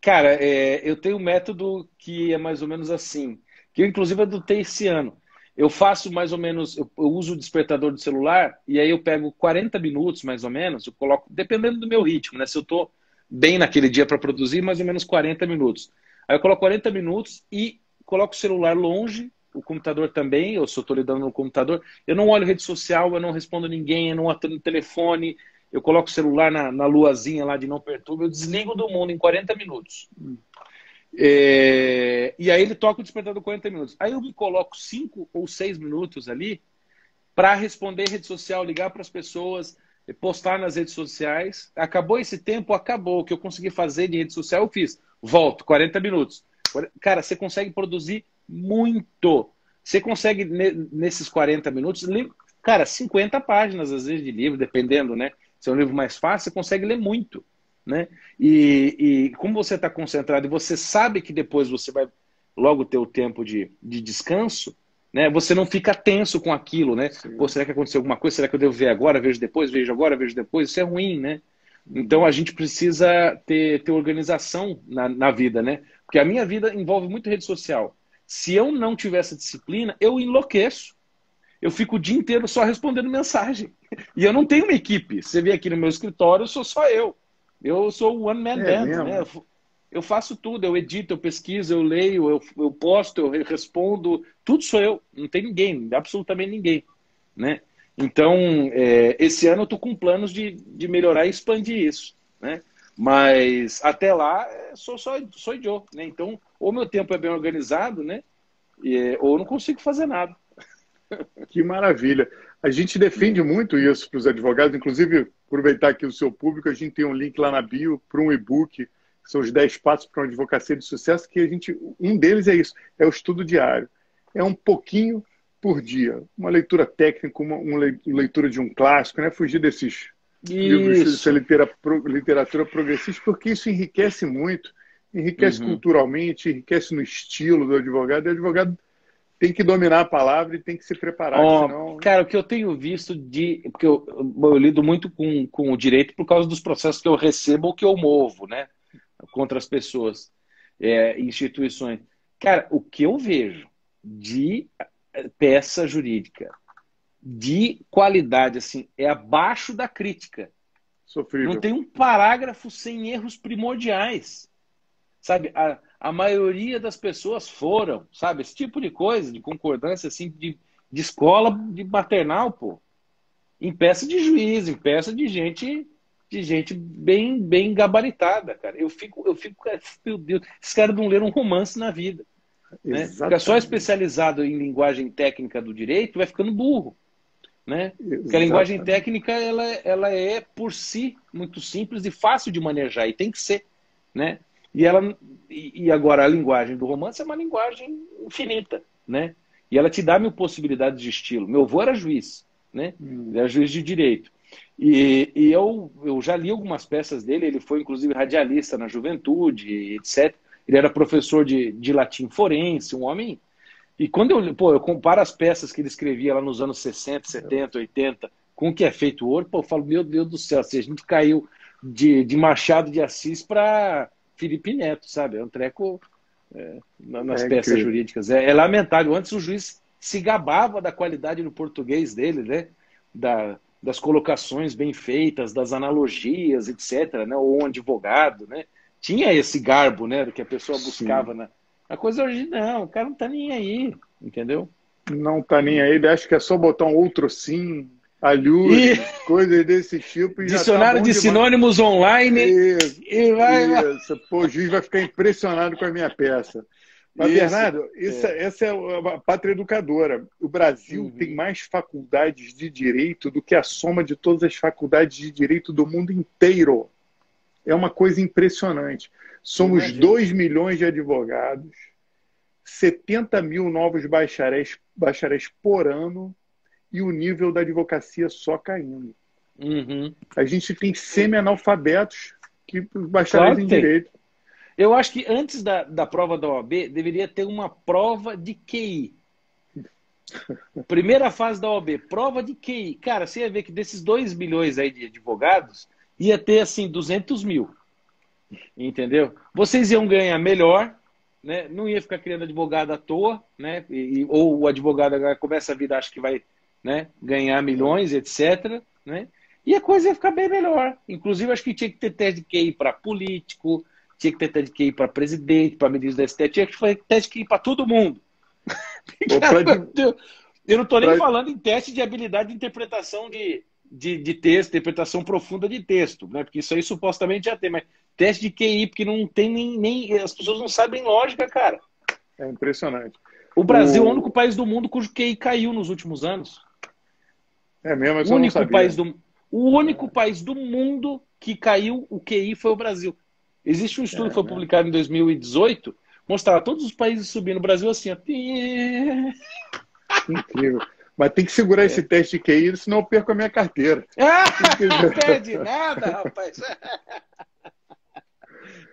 [SPEAKER 2] Cara, eu tenho um método que é mais ou menos assim, que eu inclusive adotei esse ano. Eu faço mais ou menos, eu uso o despertador do celular e aí eu pego 40 minutos mais ou menos, eu coloco, dependendo do meu ritmo, né? Se eu tô bem naquele dia para produzir, mais ou menos 40 minutos. Aí eu coloco 40 minutos e coloco o celular longe, o computador também, eu só estou lidando no computador, eu não olho rede social, eu não respondo ninguém, eu não atendo no telefone, eu coloco o celular na luazinha lá de não perturba, eu desligo do mundo em 40 minutos. E aí ele toca o despertador 40 minutos. Aí eu me coloco 5 ou 6 minutos ali para responder rede social, ligar para as pessoas, postar nas redes sociais. Acabou esse tempo? Acabou. O que eu consegui fazer de rede social, eu fiz. Volto, 40 minutos. Cara, você consegue produzir muito. Você consegue, nesses 40 minutos, ler, cara, 50 páginas, às vezes, de livro, dependendo, né? Se é um livro mais fácil, você consegue ler muito, né? E como você está concentrado e você sabe que depois você vai logo ter o tempo de descanso, né? Você não fica tenso com aquilo, né? Pô, será que aconteceu alguma coisa? Será que eu devo ver agora, vejo depois, vejo agora, vejo depois? Isso é ruim, né? Então a gente precisa ter organização na vida, né? Porque a minha vida envolve muito rede social. Se eu não tiver essa disciplina, eu enlouqueço. Eu fico o dia inteiro só respondendo mensagem. E eu não tenho uma equipe. Você vê aqui no meu escritório, eu sou só eu. Eu sou o one man band, né? Eu faço tudo, eu edito, eu pesquiso, eu leio, eu posto, eu respondo. Tudo sou eu. Não tem ninguém, absolutamente ninguém, né? Então, esse ano eu estou com planos de melhorar e expandir isso, né? Mas até lá, sou eu, né? Então, ou meu tempo é bem organizado, né? Ou eu não consigo fazer nada.
[SPEAKER 1] Que maravilha. A gente defende muito isso para os advogados, inclusive, aproveitar aqui o seu público, a gente tem um link lá na bio para um e-book, que são os 10 passos para uma advocacia de sucesso, que um deles é isso, é o estudo diário. É um pouquinho por dia. Uma leitura técnica, uma leitura de um clássico, né? Fugir desses livros, dessa
[SPEAKER 2] Isso.
[SPEAKER 1] literatura progressista, porque isso enriquece muito, enriquece
[SPEAKER 2] Uhum.
[SPEAKER 1] culturalmente, enriquece no estilo do advogado, e o advogado tem que dominar a palavra e tem que se preparar, que
[SPEAKER 2] Ó,
[SPEAKER 1] senão...
[SPEAKER 2] cara, o que eu tenho visto porque eu lido muito com o direito por causa dos processos que eu recebo ou que eu movo, né? Contra as pessoas, instituições. Cara, o que eu vejo de peça jurídica de qualidade, assim, é abaixo da crítica. Não
[SPEAKER 1] Sofrível.
[SPEAKER 2] tem um parágrafo sem erros primordiais. Sabe, a maioria das pessoas foram, sabe, esse tipo de coisa, de concordância, assim, de escola, de maternal, pô. Em peça de juiz, em peça de gente bem, bem gabaritada, cara. Cara, meu Deus, esses caras não leram um romance na vida, né? Fica só
[SPEAKER 1] Exatamente.
[SPEAKER 2] especializado em linguagem técnica do direito, vai ficando burro, né? Porque a linguagem
[SPEAKER 1] Exatamente.
[SPEAKER 2] técnica, ela é, por si, muito simples e fácil de manejar, e tem que ser, né? E agora a linguagem do romance é uma linguagem infinita, né? E ela te dá mil possibilidades de estilo. Meu avô era juiz, né? Ele era juiz de direito. E eu já li algumas peças dele, ele foi inclusive radialista na juventude, etc. Ele era professor de latim forense, um homem. E quando eu comparo as peças que ele escrevia lá nos anos 60, 70, 80 com o que é feito hoje, pô, eu falo, meu Deus do céu, se a gente caiu de Machado de Assis para Felipe Neto, sabe? É um treco nas
[SPEAKER 1] É
[SPEAKER 2] peças
[SPEAKER 1] incrível.
[SPEAKER 2] jurídicas. É lamentável. Antes o juiz se gabava da qualidade no português dele, né? Das colocações bem feitas, das analogias, etc., né? Ou um advogado, né? Tinha esse garbo, né? Do que a pessoa
[SPEAKER 1] Sim.
[SPEAKER 2] buscava a coisa hoje não, o cara não tá nem aí, entendeu?
[SPEAKER 1] Não tá nem aí. Ele acha que é só botar um outro sim,
[SPEAKER 2] E
[SPEAKER 1] alhures, coisas desse tipo e já tá
[SPEAKER 2] dicionário
[SPEAKER 1] bom
[SPEAKER 2] de
[SPEAKER 1] demais.
[SPEAKER 2] sinônimos online
[SPEAKER 1] Isso,
[SPEAKER 2] e vai.
[SPEAKER 1] isso. Pô, o juiz vai ficar impressionado com a minha peça. Mas,
[SPEAKER 2] Isso.
[SPEAKER 1] Bernardo,
[SPEAKER 2] É.
[SPEAKER 1] essa é a pátria educadora. O Brasil tem
[SPEAKER 2] Uhum.
[SPEAKER 1] mais faculdades de direito do que a soma de todas as faculdades de direito do mundo inteiro. É uma coisa impressionante.
[SPEAKER 2] Eu
[SPEAKER 1] Somos
[SPEAKER 2] imagino.
[SPEAKER 1] 2 milhões de advogados, 70 mil novos bacharéis por ano e o nível da advocacia só caindo.
[SPEAKER 2] Uhum.
[SPEAKER 1] A gente tem semi-analfabetos que bacharéis
[SPEAKER 2] Claro que
[SPEAKER 1] em
[SPEAKER 2] tem.
[SPEAKER 1] direito.
[SPEAKER 2] Eu acho que antes da prova da OAB, deveria ter uma prova de QI. Primeira fase da OAB, prova de QI. Cara, você ia ver que desses 2 milhões aí de advogados, ia ter, assim, 200 mil. Entendeu? Vocês iam ganhar melhor, né? Não ia ficar criando advogado à toa, né? Ou o advogado agora começa a vir, acho que vai, né, ganhar milhões, etc. Né? E a coisa ia ficar bem melhor. Inclusive, acho que tinha que ter teste de QI para político, tinha que ter teste de QI para presidente, para ministro da STF, tinha que fazer teste de QI para todo mundo. Cara, eu não estou nem
[SPEAKER 1] Pra,
[SPEAKER 2] falando em teste de habilidade de interpretação de texto, interpretação profunda de texto, né? Porque isso aí supostamente já tem, mas teste de QI, porque não tem nem as pessoas não sabem lógica, cara.
[SPEAKER 1] é impressionante.
[SPEAKER 2] O Brasil é o único
[SPEAKER 1] O,
[SPEAKER 2] país do mundo cujo QI caiu nos últimos anos.
[SPEAKER 1] é mesmo,
[SPEAKER 2] O
[SPEAKER 1] isso eu não
[SPEAKER 2] único
[SPEAKER 1] sabia.
[SPEAKER 2] país do mundo que caiu o QI foi o Brasil. Existe um estudo
[SPEAKER 1] É
[SPEAKER 2] que foi
[SPEAKER 1] mesmo.
[SPEAKER 2] publicado em 2018, mostrava todos os países subindo, o Brasil assim, ó.
[SPEAKER 1] Incrível. Mas tem que segurar esse teste de QI, senão eu perco a minha carteira. Tem que...
[SPEAKER 2] Perde nada, rapaz.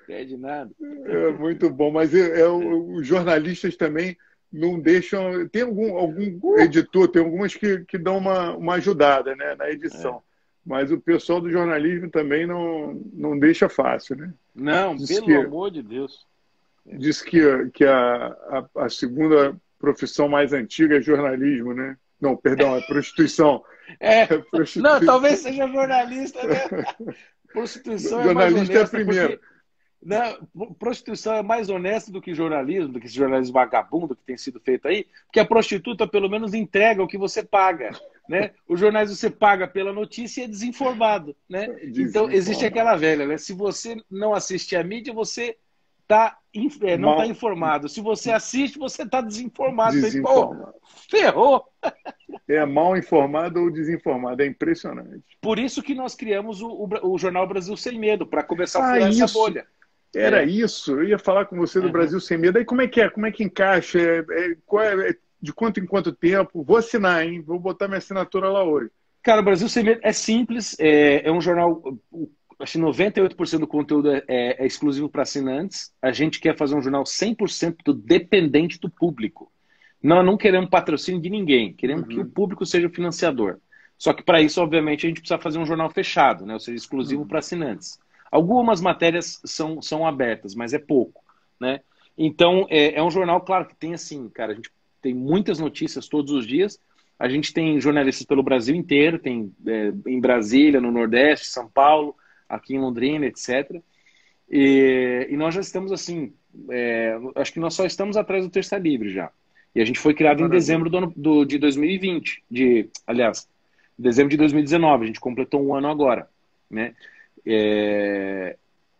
[SPEAKER 2] Perde nada.
[SPEAKER 1] É muito bom, mas os jornalistas também não deixam. Tem algum editor, tem algumas que dão uma ajudada, né, na
[SPEAKER 2] É.
[SPEAKER 1] edição. Mas o pessoal do jornalismo também não deixa fácil, né?
[SPEAKER 2] Não,
[SPEAKER 1] Diz
[SPEAKER 2] pelo
[SPEAKER 1] que,
[SPEAKER 2] amor de Deus.
[SPEAKER 1] diz que a segunda profissão mais antiga é jornalismo, né? Não, perdão, é prostituição.
[SPEAKER 2] É,
[SPEAKER 1] É
[SPEAKER 2] não,
[SPEAKER 1] prostituição.
[SPEAKER 2] talvez seja jornalista, né? Prostituição é mais
[SPEAKER 1] Jornalista é a
[SPEAKER 2] honesta,
[SPEAKER 1] primeira.
[SPEAKER 2] porque prostituição é mais honesto do que jornalismo, do que esse jornalismo vagabundo que tem sido feito aí, porque a prostituta pelo menos entrega o que você paga, né? Os jornais você paga pela notícia e é desinformado, né? Então existe aquela
[SPEAKER 1] Desinformado.
[SPEAKER 2] velha, né? Se você não assiste a mídia, você não está
[SPEAKER 1] Mal
[SPEAKER 2] informado. Se você assiste, você está desinformado. Falei, pô,
[SPEAKER 1] desinformado.
[SPEAKER 2] ferrou!
[SPEAKER 1] É mal informado ou desinformado. É impressionante.
[SPEAKER 2] Por isso que nós criamos o Jornal Brasil Sem Medo, para começar a
[SPEAKER 1] Ah,
[SPEAKER 2] furar essa
[SPEAKER 1] isso.
[SPEAKER 2] bolha.
[SPEAKER 1] Era
[SPEAKER 2] É.
[SPEAKER 1] isso. Eu ia falar com você do
[SPEAKER 2] Uhum.
[SPEAKER 1] Brasil Sem Medo. Aí como é que é? Como é que encaixa? Qual é? de quanto em quanto tempo? Vou assinar, hein? Vou botar minha assinatura lá hoje.
[SPEAKER 2] Cara, o Brasil Sem Medo é simples, é um jornal, acho que 98% do conteúdo é exclusivo para assinantes. A gente quer fazer um jornal 100% dependente do público. Não queremos patrocínio de ninguém, queremos que o público seja o financiador. Só que para isso, obviamente, a gente precisa fazer um jornal fechado, né? Ou seja, exclusivo para assinantes. Algumas matérias são abertas, mas é pouco, né? Então, é um jornal, claro, que tem assim, cara, a gente tem muitas notícias todos os dias. A gente tem jornalistas pelo Brasil inteiro, tem em Brasília, no Nordeste, São Paulo, aqui em Londrina, etc. E nós já estamos assim, acho que nós só estamos atrás do Terça Livre já. E a gente foi criado em dezembro de 2020, aliás, dezembro de 2019, a gente completou um ano agora, né?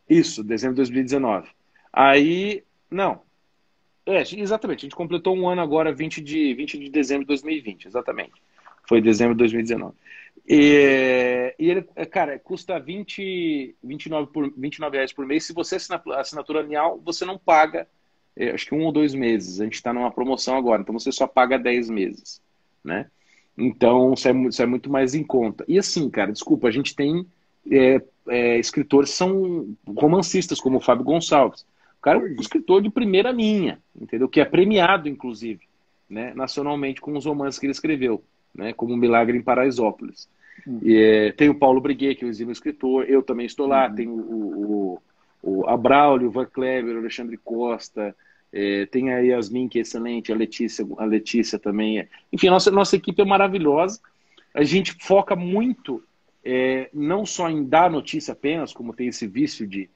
[SPEAKER 2] Isso, dezembro de 2019. Aí, não, exatamente, a gente completou um ano agora, 20 de dezembro de 2020, exatamente. Foi dezembro de 2019. E ele, cara, custa R$29 por mês. Se você assinar a assinatura anual, você não paga, acho que 1 ou 2 meses. A gente está numa promoção agora, então você só paga 10 meses, né? Então, isso é muito mais em conta. E assim, cara, desculpa, a gente tem escritores que são romancistas, como o Fábio Gonçalves. O cara é um escritor de primeira linha, entendeu? Que é premiado, inclusive, né, nacionalmente com os romances que ele escreveu, né, como O Milagre em Paraisópolis. Tem o Paulo Briguet, que é um exímio escritor, eu também estou lá, tem o Abraulio, o Van Clever, o Alexandre Costa, tem a Yasmin, que é excelente, a Letícia também. Enfim, nossa equipe é maravilhosa. A gente foca muito, não só em dar notícia apenas, como tem esse vício de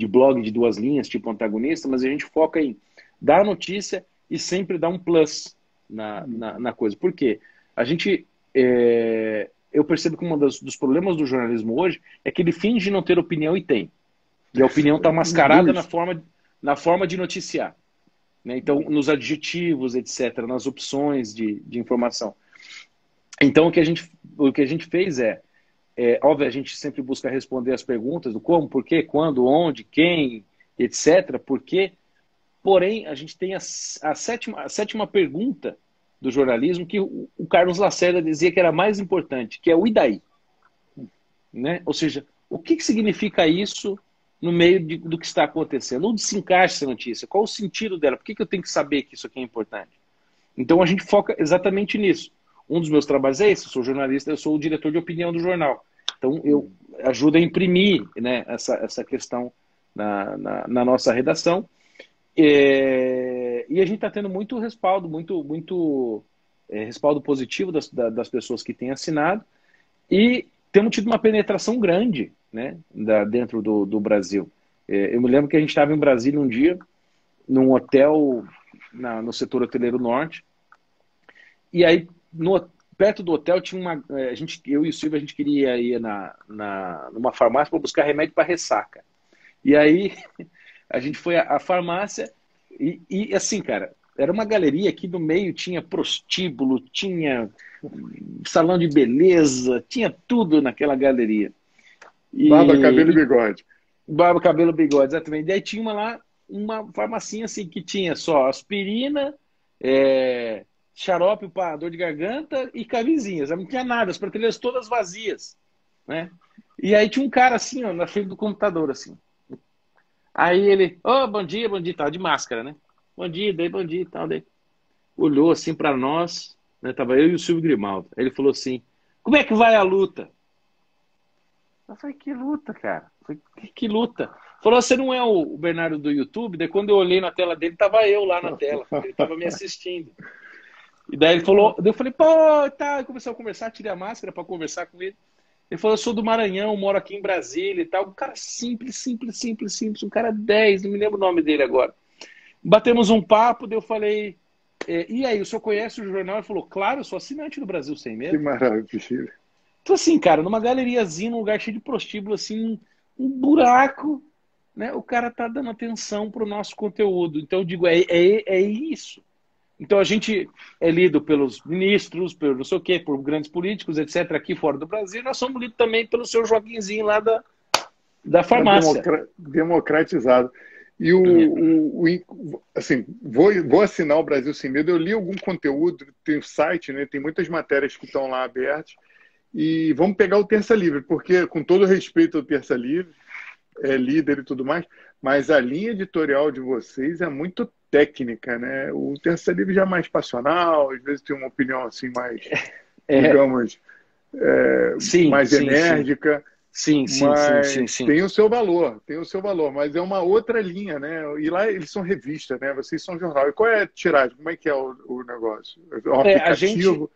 [SPEAKER 2] blog de 2 linhas, tipo antagonista, mas a gente foca em dar a notícia e sempre dar um plus na coisa. Por quê? A gente, eu percebo que um dos problemas do jornalismo hoje é que ele finge não ter opinião e tem. E a opinião está mascarada na forma de noticiar, né? Então, nos adjetivos, etc., nas opções de informação. Então, o que a gente fez óbvio, a gente sempre busca responder as perguntas do como, por quê, quando, onde, quem, etc., por quê. Porém, a gente tem a sétima pergunta do jornalismo que o Carlos Lacerda dizia que era mais importante, que é o e daí? Né? Ou seja, o que significa isso no meio do que está acontecendo? Onde se encaixa essa notícia? Qual o sentido dela? Por que eu tenho que saber que isso aqui é importante? Então, a gente foca exatamente nisso. Um dos meus trabalhos é esse, eu sou jornalista, eu sou o diretor de opinião do jornal. Então, eu ajudo a imprimir, né, essa questão na nossa redação. E a gente está tendo muito respaldo, muito respaldo positivo das pessoas que têm assinado. E temos tido uma penetração grande, né, dentro do Brasil. Eu me lembro que a gente estava em Brasília um dia, num hotel no setor hoteleiro norte. E aí, perto do hotel, tinha eu e o Silvio, a gente queria ir numa farmácia para buscar remédio para ressaca. E aí, a gente foi à farmácia e assim, cara, era uma galeria que no meio tinha prostíbulo, tinha salão de beleza, tinha tudo naquela galeria.
[SPEAKER 1] Barba, cabelo e bigode.
[SPEAKER 2] Barba, cabelo, bigode, exatamente. E aí tinha uma farmacinha assim que tinha só aspirina, xarope para dor de garganta e camisinhas. Não tinha nada, as prateleiras todas vazias, né? E aí tinha um cara assim, ó, na frente do computador, assim. Aí ele, bom dia, tava de máscara, né? Bom dia, tal, daí. Olhou assim para nós, né? Tava eu e o Silvio Grimaldo. Aí ele falou assim, como é que vai a luta? Eu falei, que luta, cara? Eu falei, que luta? Falou, você não é o Bernardo do YouTube? Daí quando eu olhei na tela dele, tava eu lá na tela. Ele tava me assistindo. E daí ele falou, daí eu falei, pô, tá. Aí começou a conversar, tirei a máscara para conversar com ele. Ele falou, eu sou do Maranhão, moro aqui em Brasília e tal. Um cara simples. Um cara 10, não me lembro o nome dele agora. Batemos um papo, daí eu falei, e aí, o senhor conhece o jornal? Ele falou, claro, eu sou assinante do Brasil Sem Medo.
[SPEAKER 1] Que maravilha.
[SPEAKER 2] Então assim, cara, numa galeriazinha, num lugar cheio de prostíbulo, assim, um buraco, né? O cara tá dando atenção pro nosso conteúdo. Então eu digo, é isso. Então a gente é lido pelos ministros, pelo não sei o quê, por grandes políticos, etc., aqui fora do Brasil. Nós somos lidos também pelo seu Joaquinzinho lá da farmácia.
[SPEAKER 1] Democratizado. E assim, vou assinar o Brasil Sem Medo. Eu li algum conteúdo, tem o site, né? Tem muitas matérias que estão lá abertas. E vamos pegar o Terça Livre, porque, com todo respeito ao Terça Livre, é líder e tudo mais, mas a linha editorial de vocês é muito técnica, né? O Terça Livre já é mais passional, às vezes tem uma opinião assim mais, digamos,
[SPEAKER 2] sim,
[SPEAKER 1] mais
[SPEAKER 2] sim,
[SPEAKER 1] enérgica.
[SPEAKER 2] sim, sim, sim, sim, sim.
[SPEAKER 1] Tem o seu valor, mas é uma outra linha, né? E lá eles são revista, né? Vocês são jornal. E qual é a tiragem? Como é que é o negócio? É um aplicativo?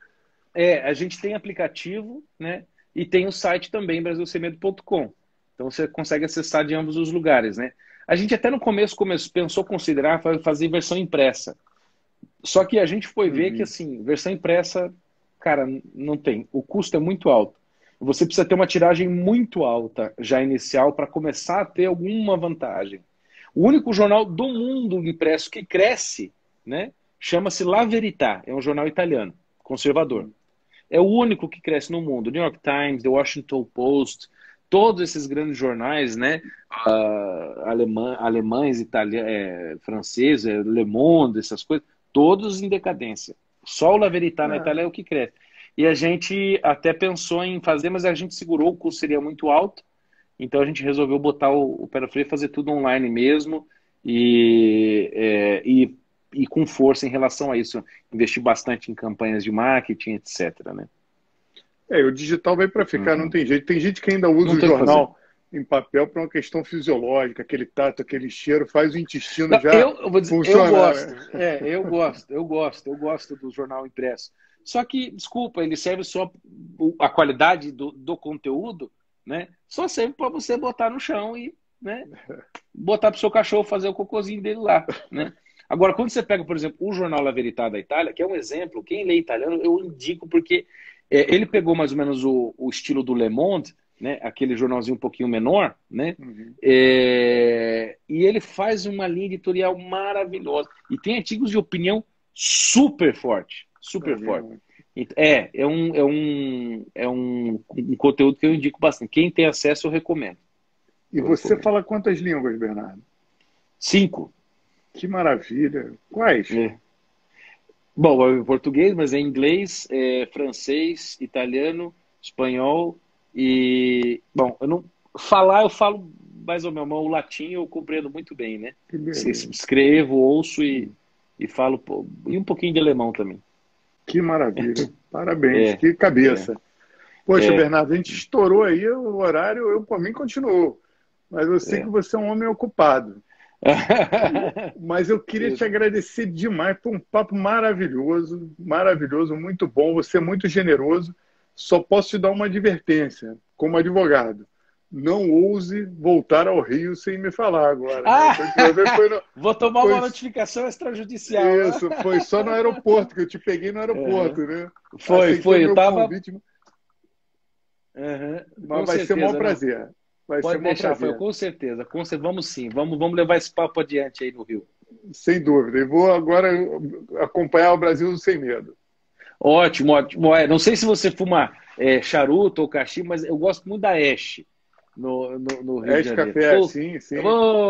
[SPEAKER 2] A gente tem aplicativo, né? E tem o site também, brasilsemmedo.com. Então você consegue acessar de ambos os lugares, né? A gente até no começo pensou considerar fazer versão impressa. Só que a gente foi ver que, assim, versão impressa, cara, não tem. O custo é muito alto. Você precisa ter uma tiragem muito alta já inicial para começar a ter alguma vantagem. O único jornal do mundo impresso que cresce, né, chama-se La Verità. É um jornal italiano, conservador. É o único que cresce no mundo. New York Times, The Washington Post, todos esses grandes jornais, né, alemães, italianos, franceses, Le Monde, essas coisas, todos em decadência. Só o La Verità na Itália é o que cresce. E a gente até pensou em fazer, mas a gente segurou, o custo seria muito alto, então a gente resolveu botar o pé no freio e fazer tudo online mesmo e com força em relação a isso. Investir bastante em campanhas de marketing, etc. Né?
[SPEAKER 1] O digital veio para ficar, não tem jeito. Tem gente que ainda usa o jornal em papel para uma questão fisiológica, aquele tato, aquele cheiro, faz o intestino
[SPEAKER 2] não,
[SPEAKER 1] já funcionar.
[SPEAKER 2] Eu gosto do jornal impresso. Só que, desculpa, ele serve só a qualidade do conteúdo, né? Só serve para você botar no chão e, né, botar para o seu cachorro fazer o cocôzinho dele lá, né? Agora, quando você pega, por exemplo, o jornal La Verità da Itália, que é um exemplo, quem lê italiano eu indico porque ele pegou mais ou menos o estilo do Le Monde, né? Aquele jornalzinho um pouquinho menor, né? E ele faz uma linha editorial maravilhosa e tem artigos de opinião super forte. Super forte. É um conteúdo que eu indico bastante. Quem tem acesso, eu recomendo.
[SPEAKER 1] E você fala quantas línguas, Bernardo?
[SPEAKER 2] 5.
[SPEAKER 1] Que maravilha. Quais?
[SPEAKER 2] Bom, é português, mas é inglês, francês, italiano, espanhol e... Bom, eu falo mais ou menos, o latim eu compreendo muito bem, né? Escrevo, ouço e falo... E um pouquinho de alemão também.
[SPEAKER 1] Que maravilha. Parabéns. Que cabeça. Poxa, Bernardo, a gente estourou aí o horário, eu por mim continuou. Mas eu sei que você é um homem ocupado. Mas eu queria te agradecer demais por um papo maravilhoso, maravilhoso, muito bom. Você é muito generoso. Só posso te dar uma advertência, como advogado. Não ouse voltar ao Rio sem me falar agora.
[SPEAKER 2] Vou tomar uma notificação extrajudicial.
[SPEAKER 1] Isso, foi só no aeroporto, que eu te peguei no aeroporto, né?
[SPEAKER 2] Foi. Eu tava...
[SPEAKER 1] Convite, mas vai ser um maior prazer.
[SPEAKER 2] Pode deixar, Rafael, com certeza. Vamos sim, vamos levar esse papo adiante aí no Rio.
[SPEAKER 1] Sem dúvida. E vou agora acompanhar o Brasil Sem Medo.
[SPEAKER 2] Ótimo, ótimo. Não sei se você fuma charuto ou cachimbo, mas eu gosto muito da Ash no Rio de Janeiro.
[SPEAKER 1] Café, sim.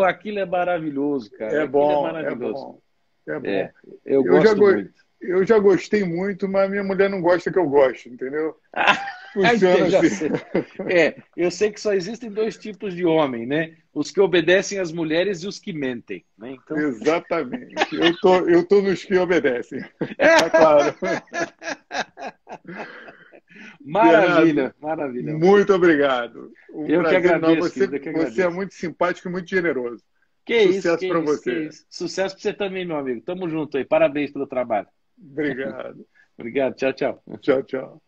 [SPEAKER 2] Aquilo é maravilhoso, cara.
[SPEAKER 1] É bom.
[SPEAKER 2] Eu gosto muito.
[SPEAKER 1] Eu já gostei muito, mas minha mulher não gosta que eu goste, entendeu? Funciona assim.
[SPEAKER 2] Eu sei que só existem 2 tipos de homem, né? Os que obedecem às mulheres e os que mentem, né? Então...
[SPEAKER 1] Exatamente. Eu tô nos que obedecem. É claro.
[SPEAKER 2] Maravilha.
[SPEAKER 1] Muito obrigado.
[SPEAKER 2] Eu que agradeço.
[SPEAKER 1] Você é muito simpático e muito generoso.
[SPEAKER 2] Sucesso
[SPEAKER 1] para você.
[SPEAKER 2] Sucesso para você também, meu amigo. Tamo junto aí. Parabéns pelo trabalho.
[SPEAKER 1] Obrigado.
[SPEAKER 2] Obrigado. Tchau, tchau.
[SPEAKER 1] Tchau, tchau.